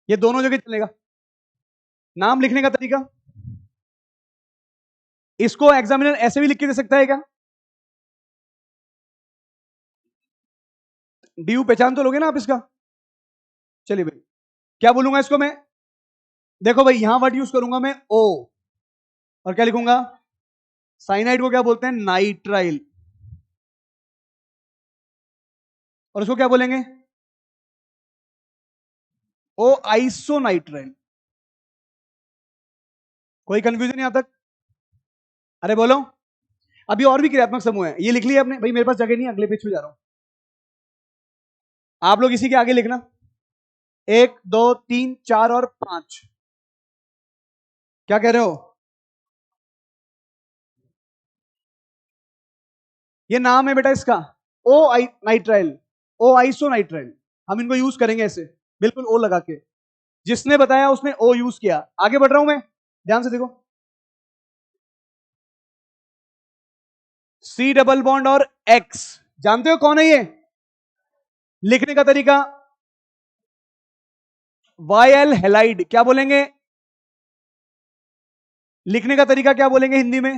ये दोनों जगह चलेगा। नाम लिखने का तरीका, इसको एग्जामिनर ऐसे भी लिख के दे सकता है क्या? ड्यू पहचान तो लोगे ना आप इसका? चलिए भाई, क्या बोलूंगा इसको मैं? देखो भाई, यहां वर्ड यूज करूंगा मैं ओ, और क्या लिखूंगा? साइनाइड को क्या बोलते हैं? नाइट्राइल। और उसको क्या बोलेंगे? ओ आइसोनाइट्राइल। कोई कंफ्यूजन यहां तक? अरे बोलो। अभी और भी क्रियात्मक समूह है, ये लिख लिया आपने? भाई मेरे पास जगह नहीं, अगले पेज पे जा रहा हूं। आप लोग इसी के आगे लिखना, 1 2 3 4 और 5। क्या कह रहे हो? ये नाम है बेटा इसका, ओ आई नाइट्राइल, ओ आइसोनाइट्राइल। हम इनको यूज करेंगे ऐसे, बिल्कुल ओ लगा के। जिसने बताया उसने ओ यूज किया। आगे बढ़ रहा हूं मैं, ध्यान से देखो। सी डबल बॉन्ड और एक्स, जानते हो कौन है ये? लिखने का तरीका, वाई एल हेलाइड। क्या बोलेंगे? लिखने का तरीका क्या बोलेंगे हिंदी में?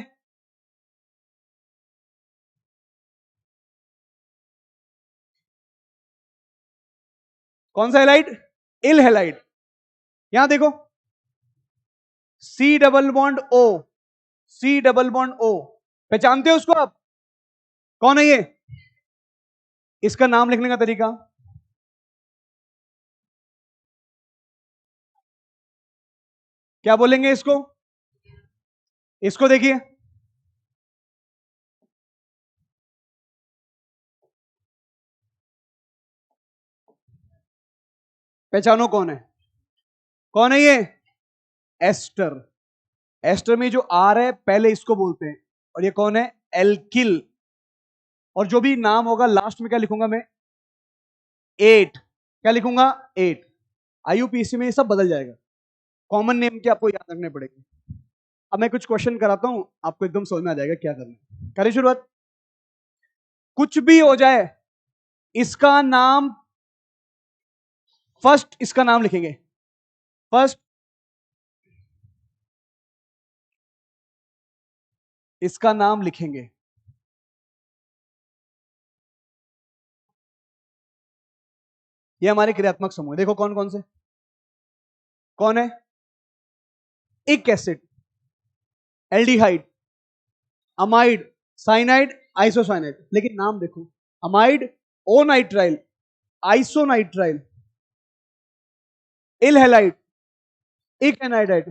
कौन सा हेलाइड? इल हेलाइड। यहां देखो, C double bond O, C double bond O, पहचानते हो उसको आप? कौन है ये? इसका नाम लिखने का तरीका, क्या बोलेंगे इसको? इसको देखिए, पहचानो कौन है? कौन है ये? एस्टर। एस्टर में जो आर है पहले इसको बोलते हैं, और ये कौन है? एल्किल। और जो भी नाम होगा लास्ट में क्या लिखूंगा मैं? 8। क्या लिखूंगा? 8। आईयूपीएससी में ये सब बदल जाएगा, कॉमन नेम के आपको याद रखने पड़ेंगे। अब मैं कुछ क्वेश्चन कराता हूं, आपको एकदम समझ में आ जाएगा क्या करना है। करें शुरुआत? कुछ भी हो जाए, इसका नाम फर्स्ट, इसका नाम लिखेंगे फर्स्ट, इसका नाम लिखेंगे। ये हमारे क्रियात्मक समूह है। देखो कौन कौन से, कौन है? इक acid, aldehyde, amide, cyanide, isocyanide. लेकिन नाम देखो, अमाइड, ओ नाइट्राइल, आइसोनाइट्राइल, इल हैलाइड, इक एनाइडाइड।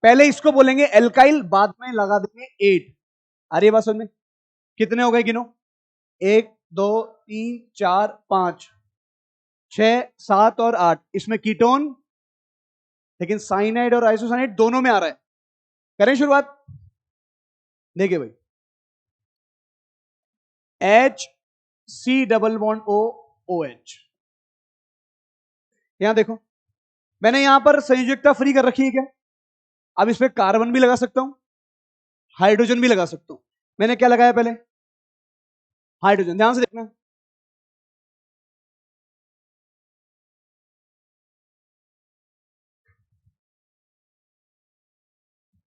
पहले इसको बोलेंगे एल्काइल, बाद में लगा देंगे 8। आ रही है बात समझ में? कितने हो गए गिनो? 1 2 3 4 5 6 7 और 8। इसमें कीटोन, लेकिन साइनाइड और आइसोसाइनाइड दोनों में आ रहा है। करें शुरुआत? देखिए भाई, H C double bond O OH। यहां देखो, मैंने यहां पर संयोजकता फ्री कर रखी है क्या? अब इसमें कार्बन भी लगा सकता हूं, हाइड्रोजन भी लगा सकता हूं। मैंने क्या लगाया पहले? हाइड्रोजन। ध्यान से देखना,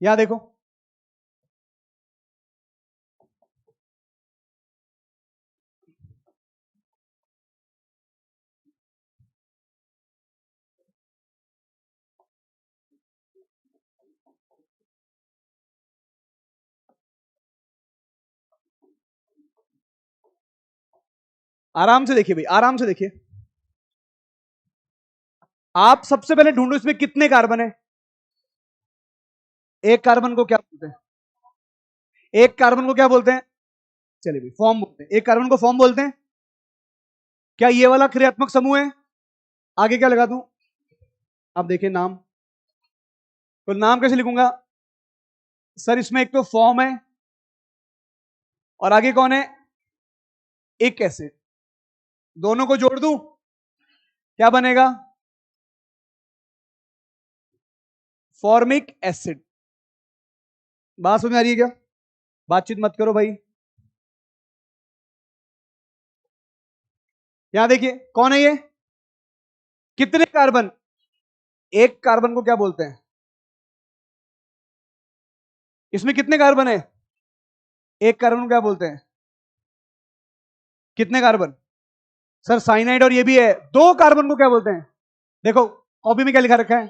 यहां देखो, आराम से देखिए भाई, आराम से देखिए। आप सबसे पहले ढूंढो इसमें कितने कार्बन है। एक कार्बन को क्या बोलते हैं? एक कार्बन को क्या बोलते हैं? चलिए भाई, फॉर्म बोलते हैं। एक कार्बन को फॉर्म बोलते हैं। क्या ये वाला क्रियात्मक समूह है? आगे क्या लगा दूं? अब देखिए नाम, तो नाम कैसे लिखूंगा? सर इसमें एक तो फॉर्म है, और आगे कौन है? एक एसिड। दोनों को जोड़ दूं, क्या बनेगा? Formic acid. बात समझ में आ रही है क्या? बातचीत मत करो भाई। यहां देखिए कौन है ये? कितने कार्बन? एक कार्बन को क्या बोलते हैं? इसमें कितने कार्बन है? एक कार्बन को क्या बोलते हैं? कितने कार्बन? सर साइनाइड और ये भी है। दो कार्बन को क्या बोलते हैं? देखो कॉपी में क्या लिखा रखा है?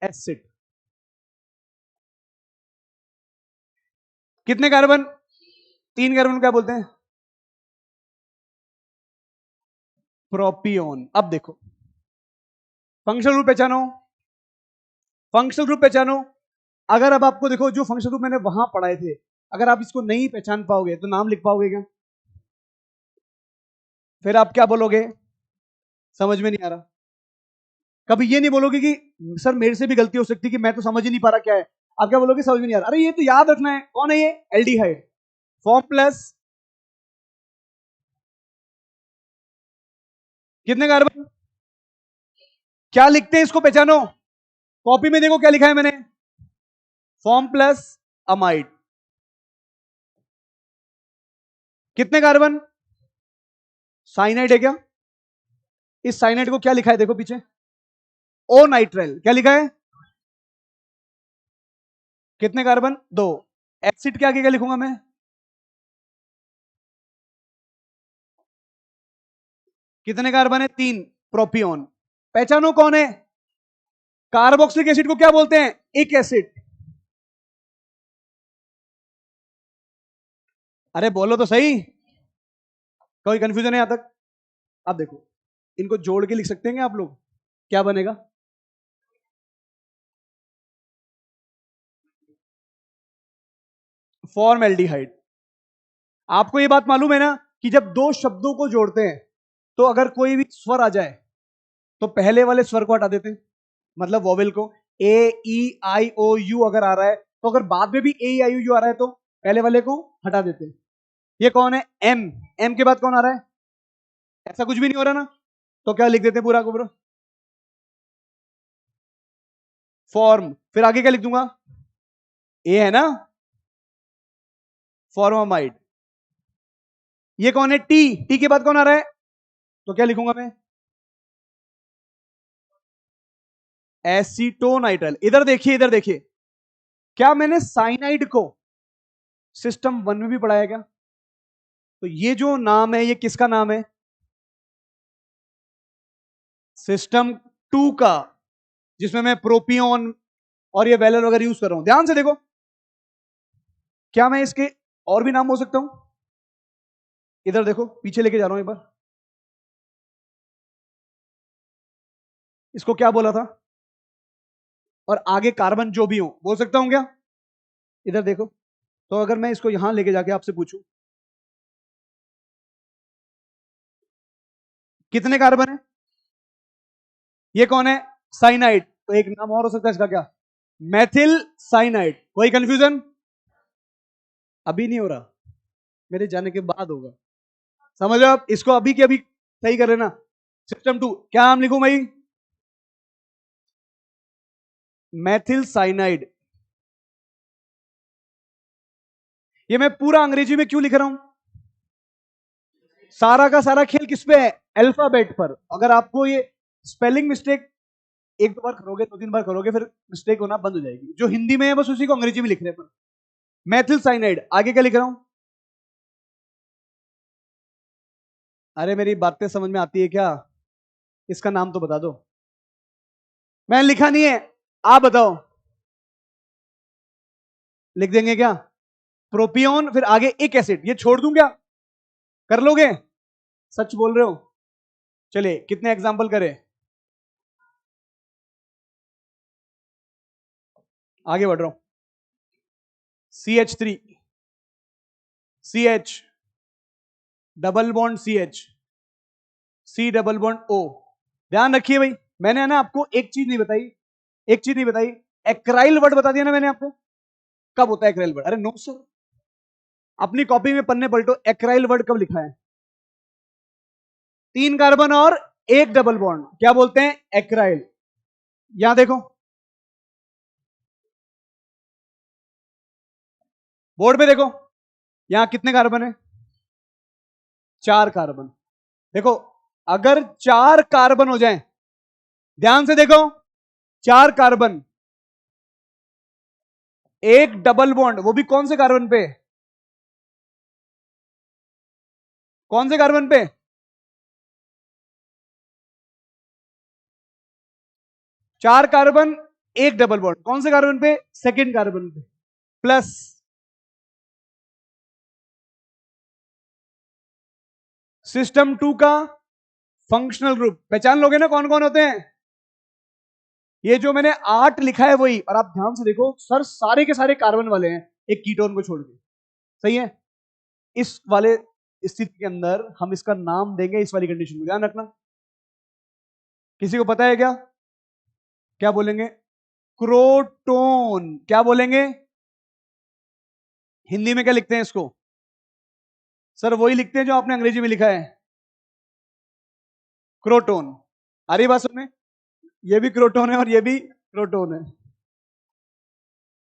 एसिड। कितने कार्बन? तीन कार्बन को क्या बोलते हैं? प्रोपियोन। अब देखो, फंक्शनल ग्रुप पहचानो, फंक्शनल ग्रुप पहचानो। अगर अब आपको देखो, जो फंक्शनल ग्रुप मैंने वहां पढ़ाए थे, अगर आप इसको नहीं पहचान पाओगे तो नाम लिख पाओगे क्या? फिर आप क्या बोलोगे? समझ में नहीं आ रहा। कभी ये नहीं बोलोगे कि सर मेरे से भी गलती हो सकती है कि मैं तो समझ ही नहीं पा रहा क्या है। आप क्या बोलोगे? समझ में नहीं आ रहा। अरे ये तो याद रखना है। कौन है ये? एल्डिहाइड। फॉर्म प्लस कितने कार्बन? क्या लिखते हैं इसको पहचानो। कॉपी में देखो क्या लिखा है मैंने। Form plus amide. कितने कार्बन? साइनाइड है क्या? इस साइनाइड को क्या लिखा है देखो पीछे? ओ नाइट्राइल। क्या लिखा है? कितने कार्बन? दो। एसिड के आगे क्या लिखूंगा मैं? कितने कार्बन है? तीन। प्रोपियोन। पहचानो कौन है? कार्बोक्सिलिक एसिड को क्या बोलते हैं? एक एसिड। अरे बोलो तो सही, कोई कंफ्यूजन है यहां तक? अब देखो, इनको जोड़ के लिख सकते हैं आप लोग, क्या बनेगा? फॉर्मएल्डिहाइड। आपको ये बात मालूम है ना कि जब दो शब्दों को जोड़ते हैं तो अगर कोई भी स्वर आ जाए तो पहले वाले स्वर को हटा देते हैं। मतलब वोवेल को। ए ई आई ओ यू अगर आ रहा है तो अगर बाद में भी ए ई आई ओ यू आ रहा है तो पहले वाले को हटा देते हैं। ये कौन है? एम। एम के बाद कौन आ रहा है? ऐसा कुछ भी नहीं हो रहा ना, तो क्या लिख देते हैं पूरा को पूरा? फॉर्म। फिर आगे क्या लिख दूंगा? ए है ना, फॉर्मामाइड। ये कौन है? टी। टी के बाद कौन आ रहा है? तो क्या लिखूंगा मैं? एसीटोनाइट्राइल। इधर देखिए, इधर देखिए, क्या मैंने साइनाइड को सिस्टम 1 में भी पढ़ाया क्या? तो ये जो नाम है ये किसका नाम है? सिस्टम 2 का, जिसमें मैं प्रोपियोन और ये वेलर वगैरह यूज कर रहा हूं। ध्यान से देखो, क्या मैं इसके और भी नाम हो सकता हूं? इधर देखो, पीछे लेके जा रहा हूं एक बार। इसको क्या बोला था? और आगे कार्बन जो भी हो बोल सकता हूं क्या? इधर देखो, तो अगर मैं इसको यहां लेके जाके आपसे पूछूं कितने कार्बन है? ये कौन है? साइनाइड। तो एक नाम और हो सकता है इसका, क्या? Methyl cyanide. कोई कंफ्यूजन? अभी नहीं हो रहा, मेरे जाने के बाद होगा। समझ लो आप इसको, अभी के अभी सही कर लेना। सिस्टम 2 क्या नाम लिखूं भाई? Methyl cyanide. ये मैं पूरा अंग्रेजी में क्यों लिख रहा हूं? सारा का सारा खेल किस पे है? अल्फाबेट पर। अगर आपको ये स्पेलिंग मिस्टेक एक दो बार करोगे, दो तीन बार करोगे, फिर मिस्टेक होना बंद हो जाएगी। जो हिंदी में है बस उसी को अंग्रेजी में लिख रहे हैं। Methyl cyanide. आगे क्या लिख रहा हूं? अरे मेरी बातें समझ में आती है क्या? इसका नाम तो बता दो। मैंने लिखा नहीं है, आप बताओ। लिख देंगे क्या? प्रोपियोन, फिर आगे एक एसिड। ये छोड़ दूं क्या? कर लोगे? सच बोल रहे हो? चलिए कितने एग्जाम्पल करें? आगे बढ़ रहा हूं। CH3, CH, double bond CH, C double bond O। ध्यान रखिए भाई, मैंने है ना आपको एक चीज नहीं बताई, एक चीज नहीं बताई। एक्राइल वर्ड बता दिया ना मैंने आपको। कब होता है एक्राइल वर्ड? अरे नो सर, अपनी कॉपी में पन्ने पलटो, एक्राइल वर्ड कब लिखा है? 3 कार्बन और एक डबल बॉन्ड, क्या बोलते हैं? एक्राइल। यहां देखो, बोर्ड पे देखो, यहां कितने कार्बन है? 4 कार्बन। देखो, अगर 4 कार्बन हो जाएं, ध्यान से देखो, 4 कार्बन, एक डबल बॉन्ड, वो भी कौन से कार्बन पे? कौन से कार्बन पे? 4 कार्बन, एक डबल बॉन्ड, कौन से कार्बन पे? सेकेंड कार्बन पे। प्लस सिस्टम 2 का फंक्शनल ग्रुप पहचान लोगे ना कौन कौन होते हैं? ये जो मैंने 8 लिखा है वही, और आप ध्यान से देखो सर, सारे के सारे कार्बन वाले हैं, एक कीटोन को छोड़ के। सही है? इस वाले स्थिति के अंदर हम इसका नाम देंगे, इस वाली कंडीशन को ध्यान रखना। किसी को पता है क्या? क्या बोलेंगे? क्रोटोन। क्या बोलेंगे? हिंदी में क्या लिखते हैं इसको? सर वही लिखते हैं जो आपने अंग्रेजी में लिखा है, क्रोटोन। आ रही बात सुनने? ये भी क्रोटोन है और ये भी क्रोटोन है,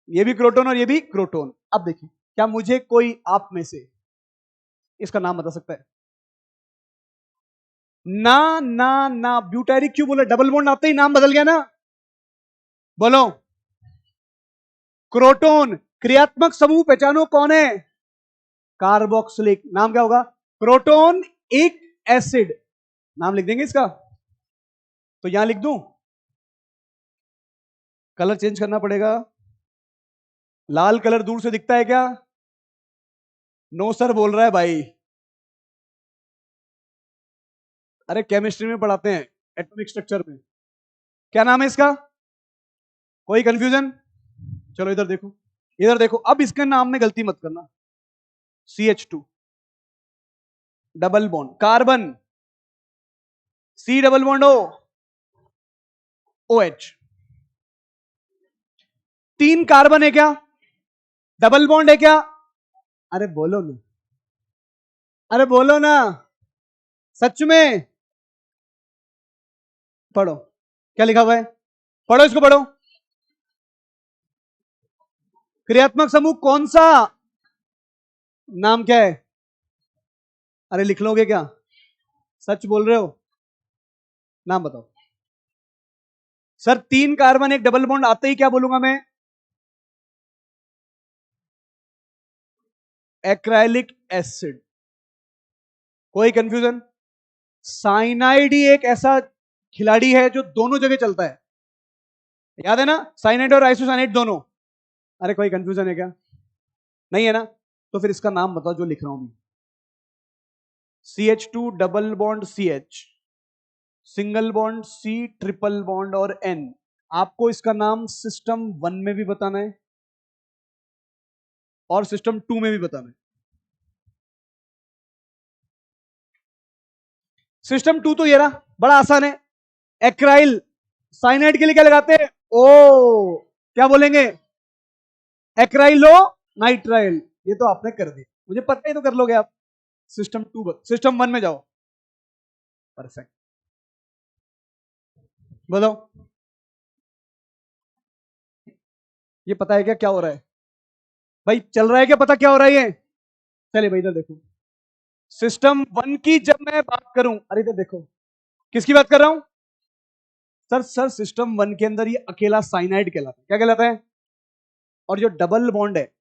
ये भी क्रोटोन और ये भी क्रोटोन। अब देखिए, क्या मुझे कोई आप में से इसका नाम बता सकता है? ना ना ना, ब्यूटेरिक क्यों बोला? डबल बॉन्ड आते ही नाम बदल गया ना। बोलो। क्रोटोन। क्रियात्मक समूह पहचानो कौन है? कार्बोक्सिलिक। नाम क्या होगा? प्रोटोन एक एसिड। नाम लिख देंगे इसका, तो यहां लिख दूं? कलर चेंज करना पड़ेगा। लाल कलर दूर से दिखता है क्या? नो सर बोल रहा है भाई। अरे केमिस्ट्री में पढ़ाते हैं, एटॉमिक स्ट्रक्चर में। क्या नाम है इसका? कोई कंफ्यूजन? चलो इधर देखो, इधर देखो, अब इसके नाम में गलती मत करना। CH2 double bond carbon, C double bond O, OH। 3 carbon है क्या? डबल बॉन्ड है क्या? अरे बोलो ना, अरे बोलो ना, सच में। पढ़ो क्या लिखा हुआ है, पढ़ो इसको पढ़ो। क्रियात्मक समूह कौन सा? नाम क्या है? अरे लिख लोगे क्या? सच बोल रहे हो? नाम बताओ। सर 3 कार्बन एक डबल बॉन्ड आते ही क्या बोलूंगा मैं? Acrylic acid. कोई कंफ्यूजन? साइनाइड ही एक ऐसा खिलाड़ी है जो दोनों जगह चलता है, याद है ना, साइनाइड और आइसोसाइनाइड दोनों। अरे कोई कंफ्यूजन है क्या? नहीं है ना? तो फिर इसका नाम बताओ जो लिख रहा हूं मैं। CH2 double bond CH, single bond C, triple bond और N। आपको इसका नाम सिस्टम 1 में भी बताना है और सिस्टम 2 में भी बताना है। सिस्टम 2 तो ये रहा, बड़ा आसान है। एक्राइल साइनाइड के लिए क्या लगाते हैं? ओ, क्या बोलेंगे? Acrylo nitrile. ये तो आपने कर दी, मुझे पता ही तो कर लोगे आप। सिस्टम 2, सिस्टम 1 में जाओ। परफेक्ट, बताओ। ये पता है क्या क्या हो रहा है? भाई चल रहा है क्या पता क्या हो रहा है ये? चलिए भाई इधर देखो। सिस्टम 1 की जब मैं बात करूं, अरे इधर देखो, किसकी बात कर रहा हूं? सर सिस्टम 1 के अंदर ये अकेला साइनाइड कहलाता है। क्या कहलाता है? और जो डबल बॉन्ड है,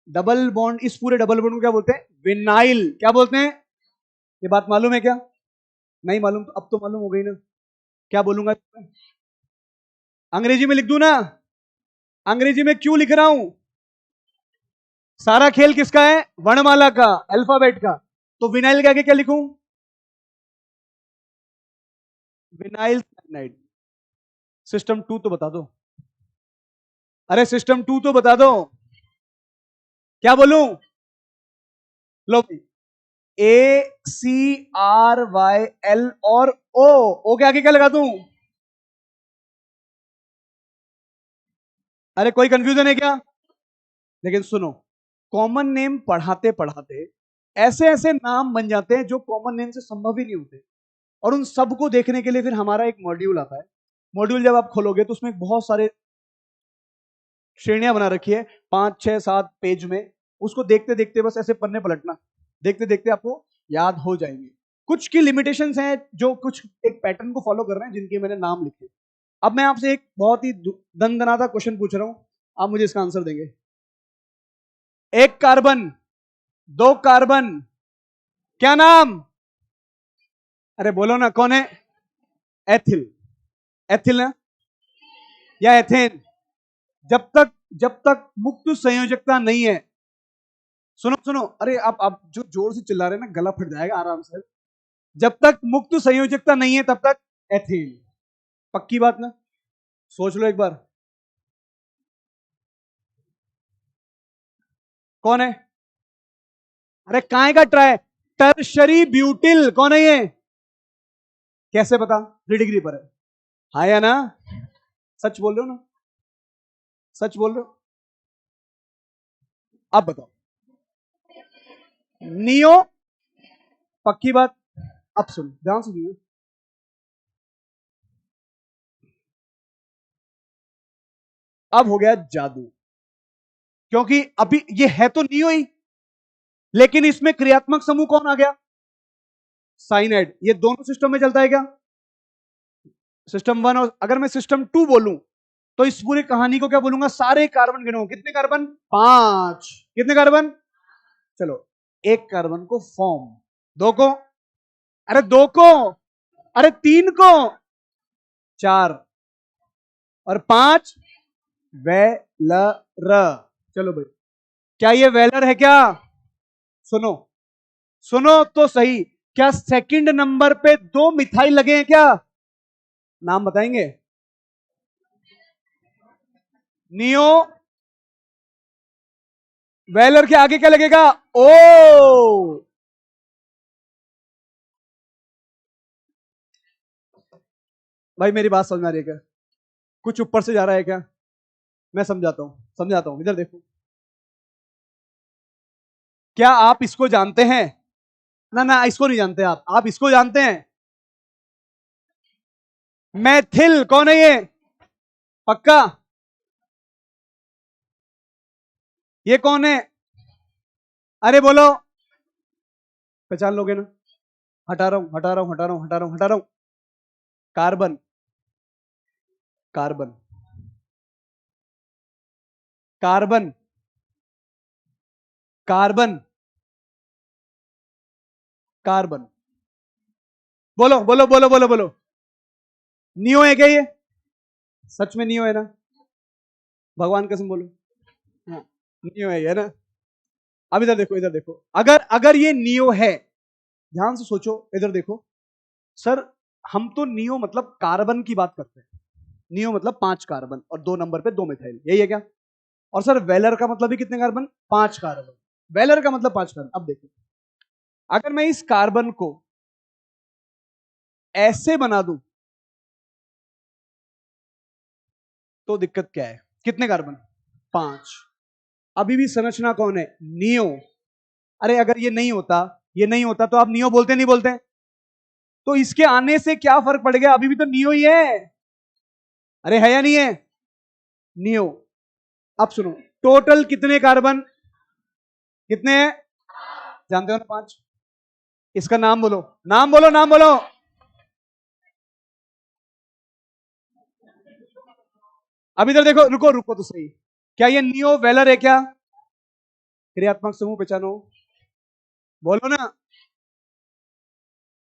डबल बॉन्ड, इस पूरे डबल बॉन्ड को क्या बोलते हैं? विनाइल। क्या बोलते हैं? ये बात मालूम है क्या? नहीं मालूम तो अब तो मालूम हो गई ना। क्या बोलूंगा? अंग्रेजी में लिख दूं ना? अंग्रेजी में क्यों लिख रहा हूं? सारा खेल किसका है? वर्णमाला का, अल्फाबेट का। तो विनाइल के आगे क्या लिखूं? Vinyl cyanide. सिस्टम 2 तो बता दो। अरे सिस्टम 2 तो बता दो। क्या बोलूं? लो, ACRYL और O के आगे क्या लगा दूं? अरे कोई कंफ्यूजन है क्या? लेकिन सुनो, कॉमन नेम पढ़ाते पढ़ाते ऐसे ऐसे नाम बन जाते हैं जो कॉमन नेम से संभव ही नहीं होते। और उन सबको देखने के लिए फिर हमारा एक मॉड्यूल आता है। मॉड्यूल जब आप खोलोगे तो उसमें बहुत सारे श्रेणियां बना रखी है, 5 6 7 पेज में। उसको देखते देखते बस ऐसे पन्ने पलटना, देखते देखते आपको याद हो जाएंगे। कुछ की लिमिटेशंस हैं जो कुछ एक पैटर्न को फॉलो कर रहे हैं, जिनके मैंने नाम लिखे। अब मैं आपसे एक बहुत ही दनदनाता क्वेश्चन पूछ रहा हूं, आप मुझे इसका आंसर देंगे। 1 कार्बन, 2 कार्बन, क्या नाम? अरे बोलो ना, कौन है? एथिल। एथिल ना, या एथेन? जब तक मुक्त संयोजकता नहीं है, सुनो सुनो, अरे आप जो जोर से चिल्ला रहे हैं ना, गला फट जाएगा आराम से। जब तक मुक्त संयोजकता नहीं है तब तक एथेन। पक्की बात ना? सोच लो एक बार। कौन है? अरे काय का ट्राई, टर्शरी ब्यूटिल। कौन है ये? कैसे पता? 3 डिग्री पर है। हाँ या ना? सच बोल रहे हो ना? सच बोल रहे हो? अब बताओ। नियो। पक्की बात? अब सुन ध्यान से सुनिए। अब हो गया जादू, क्योंकि अभी ये है तो नियो ही, लेकिन इसमें क्रियात्मक समूह कौन आ गया? साइनाइड। ये दोनों सिस्टम में चलता है क्या? सिस्टम 1। और अगर मैं सिस्टम 2 बोलूं तो इस पूरी कहानी को क्या बोलूंगा? सारे कार्बन गिनो। कितने कार्बन? 5। कितने कार्बन? चलो, 1 कार्बन को फॉर्म, 2 को, अरे 2 को, अरे 3 को, 4 और 5 वेलर। चलो भाई, क्या ये वेलर है क्या? सुनो, सुनो तो सही। क्या सेकंड नंबर पे 2 मिथाइल लगे हैं क्या? नाम बताएंगे? नियो। वेलर के आगे क्या लगेगा? ओ। भाई मेरी बात समझ में आ रही है क्या? कुछ ऊपर से जा रहा है क्या? मैं समझाता हूं, इधर देखो। क्या आप इसको जानते हैं? ना ना, इसको नहीं जानते आप इसको जानते हैं? मैथिल कौन है ये? पक्का? ये कौन है? अरे बोलो। पहचान लोगे ना? हटा रहा हूं, हटा रहा हूं, हटा रहा हूं, हटा रहा हूं, हटा रहा हूं। Carbon, carbon, carbon, carbon, carbon. बोलो बोलो बोलो बोलो बोलो। नियो है क्या ये? सच में नियो है ना? भगवान कसम बोलो। हाँ, नियो है ये ना? अब इधर देखो, इधर देखो। अगर अगर ये नियो है, ध्यान से सोचो, इधर देखो। सर, हम तो नियो मतलब कार्बन की बात करते हैं। नियो मतलब 5 कार्बन और 2 नंबर पे 2 मिथाइल, यही है क्या? और सर वेलर का मतलब भी कितने कार्बन? 5 कार्बन। वेलर का मतलब 5 कार्बन। अब देखो, अगर मैं इस कार्बन को ऐसे बना दूं तो दिक्कत क्या है? कितने कार्बन? 5। अभी भी संरचना कौन है? नियो। अरे अगर ये नहीं होता, ये नहीं होता तो आप नियो बोलते नहीं बोलते? तो इसके आने से क्या फर्क पड़ गया? अभी भी तो नियो ही है। अरे है या नहीं है? नियो। अब सुनो, टोटल कितने कार्बन? कितने हैं? जानते हो ना? 5। इसका नाम बोलो, नाम बोलो, नाम बोलो। अब इधर देखो, रुको रुको तो सही। क्या ये नियो वेलर है क्या? क्रियात्मक समूह पहचानो। बोलो ना।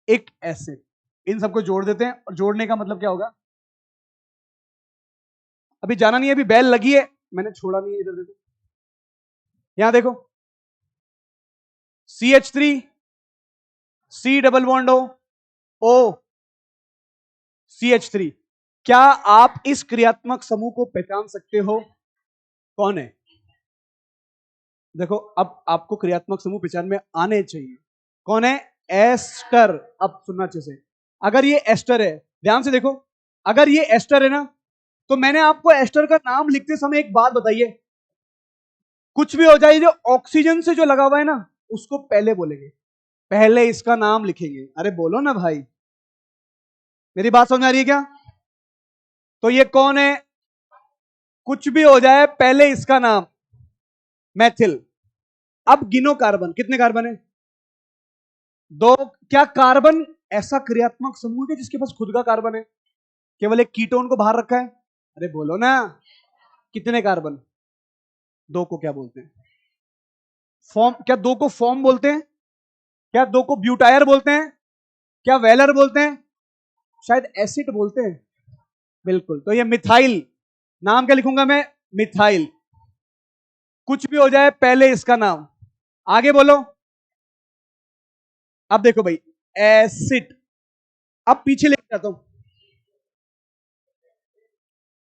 एक एसिड। इन सबको जोड़ देते हैं, और जोड़ने का मतलब क्या होगा? अभी जाना नहीं है, अभी बेल लगी है, मैंने छोड़ा नहीं है। इधर देखो, यहां देखो। CH3, C double bond O, CH3। क्या आप इस क्रियात्मक समूह को पहचान सकते हो? कौन है? देखो, अब आपको क्रियात्मक समूह पहचान में आने चाहिए। कौन है? एस्टर। अब सुनना अच्छे से। अगर ये एस्टर है, ध्यान से देखो, अगर ये एस्टर है ना, तो मैंने आपको एस्टर का नाम लिखते समय एक बात बताइए, कुछ भी हो जाए, जो ऑक्सीजन से जो लगा हुआ है ना, उसको पहले बोलेंगे, पहले इसका नाम लिखेंगे। अरे बोलो ना भाई, मेरी बात समझ आ रही है क्या? तो ये कौन है? कुछ भी हो जाए, पहले इसका नाम। मैथिल। अब गिनो कार्बन, कितने कार्बन है? 2। क्या कार्बन ऐसा क्रियात्मक समूह है जिसके पास खुद का कार्बन है? केवल एक कीटोन को बाहर रखा है। अरे बोलो ना। कितने कार्बन? 2 को क्या बोलते हैं? फॉर्म। क्या 2 को फॉर्म बोलते हैं? क्या 2 को ब्यूटायर बोलते हैं? क्या वेलर बोलते हैं? शायद एसिड बोलते हैं। बिल्कुल, तो ये मिथाइल। नाम क्या लिखूंगा मैं? मिथाइल। कुछ भी हो जाए, पहले इसका नाम। आगे बोलो। अब देखो भाई, एसिड। अब पीछे लेके जाता हूं,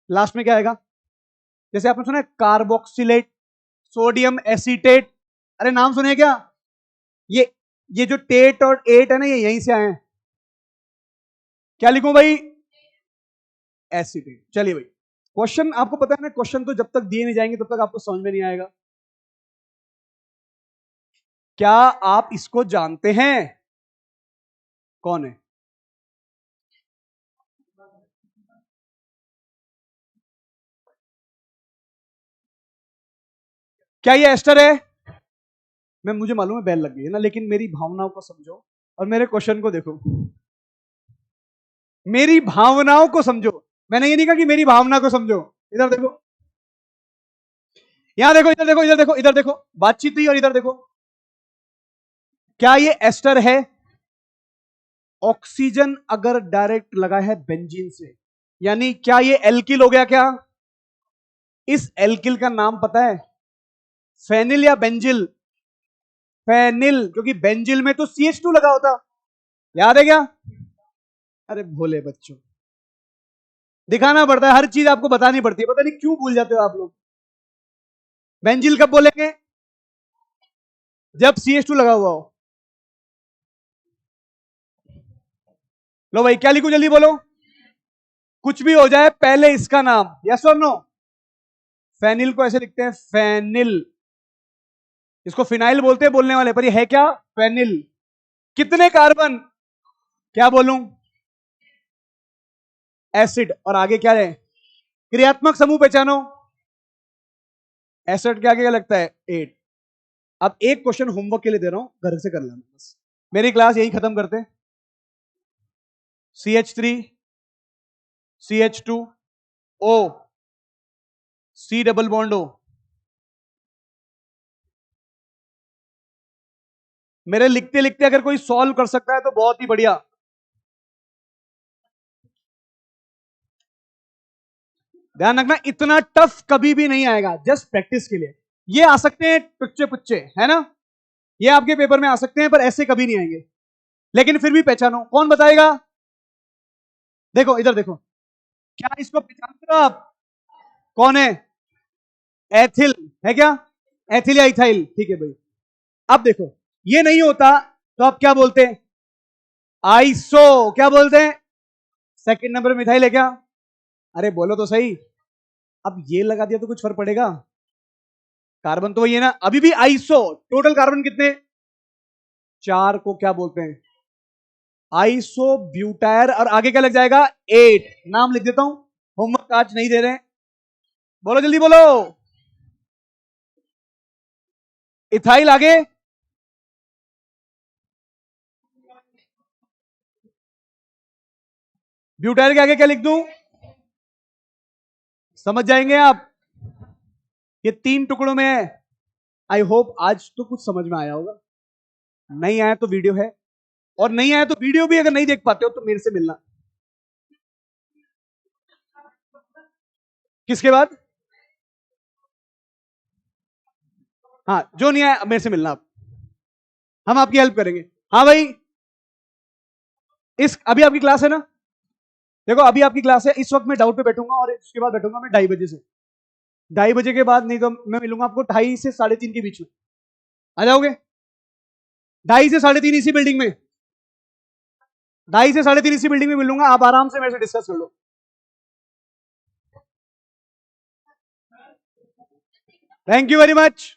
लास्ट में क्या आएगा? जैसे आपने सुना है कार्बोक्सिलेट, सोडियम एसीटेट। अरे नाम सुने क्या? ये ये जो टेट और एट है ना, ये यहीं से आए हैं। क्या लिखूं भाई? एसीटेट। चलिए भाई, क्वेश्चन आपको पता है ना, क्वेश्चन तो जब तक दिए नहीं जाएंगे तब तक आपको समझ में नहीं आएगा। क्या आप इसको जानते हैं? कौन है? क्या ये एस्टर है? मैं, मुझे मालूम है बैल लग गई है ना, लेकिन मेरी भावनाओं को समझो और मेरे क्वेश्चन को देखो। मेरी भावनाओं को समझो। मैंने ये नहीं कहा कि मेरी भावना को समझो। इधर देखो, यहां देखो, इधर देखो, इधर देखो, इधर देखो। बातचीत हुई, और इधर देखो। क्या ये एस्टर है? ऑक्सीजन अगर डायरेक्ट लगा है बेंजीन से, यानी क्या ये एल्किल हो गया क्या? इस एल्किल का नाम पता है? फेनिल या बेंजिल? फेनिल, क्योंकि बेंजिल में तो CH2 लगा होता। याद है क्या? अरे भोले बच्चों, दिखाना पड़ता है, हर चीज आपको बतानी पड़ती है, पता नहीं क्यों भूल जाते हो आप लोग। बेंजिल कब बोलेंगे? जब CH2 लगा हुआ हो। लो भाई, क्या लिखूं? जल्दी बोलो। कुछ भी हो जाए, पहले इसका नाम। यस और नो? फेनिल को ऐसे लिखते हैं फेनिल, इसको फिनाइल बोलते हैं बोलने वाले, पर ये है क्या? फेनिल। कितने कार्बन? क्या बोलूं? एसिड। और आगे क्या है? क्रियात्मक समूह पहचानो। एसिड के आगे क्या लगता है? 8। अब एक क्वेश्चन होमवर्क के लिए दे रहा हूं, घर से कर लेना बस। मेरी क्लास यही खत्म करते हैं। CH3 CH2 O C double bond O। मेरे लिखते लिखते अगर कोई सॉल्व कर सकता है तो बहुत ही बढ़िया। ध्यान रखना, इतना टफ कभी भी नहीं आएगा, जस्ट प्रैक्टिस के लिए। ये आ सकते हैं टुच्चे पुच्चे, है ना, ये आपके पेपर में आ सकते हैं, पर ऐसे कभी नहीं आएंगे। लेकिन फिर भी पहचानो। कौन बताएगा? देखो इधर देखो, क्या इसको पहचानते हो आप? कौन है? एथिल है क्या? एथिल या इथाइल, ठीक है भाई। अब देखो, ये नहीं होता तो आप क्या बोलते हैं? आइसो। क्या बोलते हैं? सेकंड नंबर में मिथाइल है क्या? अरे बोलो तो सही। अब ये लगा दिया तो कुछ फर्क पड़ेगा? कार्बन तो वही है ना, अभी भी आइसो। टोटल कार्बन कितने? 4 को क्या बोलते हैं? आइसो ब्यूटायर। और आगे क्या लग जाएगा? 8। नाम लिख देता हूं, होमवर्क आज नहीं दे रहे हैं। बोलो जल्दी बोलो। इथाइल आगे। ब्यूटाइल के आगे क्या लिख दूं? समझ जाएंगे आप। ये 3 टुकड़ों में है। आई होप आज तो कुछ समझ में आया होगा। नहीं आया तो वीडियो है, और नहीं आया तो वीडियो भी अगर नहीं देख पाते हो तो मेरे से मिलना। किसके बाद? हाँ, जो नहीं आया मेरे से मिलना आप, हम आपकी हेल्प करेंगे। हाँ भाई, इस अभी आपकी क्लास है ना? देखो अभी आपकी क्लास है, इस वक्त मैं डाउट पे बैठूंगा और इसके बाद बैठूंगा मैं 2:30 से। 2:30 के बाद नहीं तो मैं मिलूंगा आपको 2:30 से 3:30 के बीच में। आ जाओगे? 2:30 से 3:30 इसी बिल्डिंग में। 2:30 से 3:30 इसी बिल्डिंग में मिलूंगा, आप आराम से मेरे से डिस्कस कर लो। Thank you very much.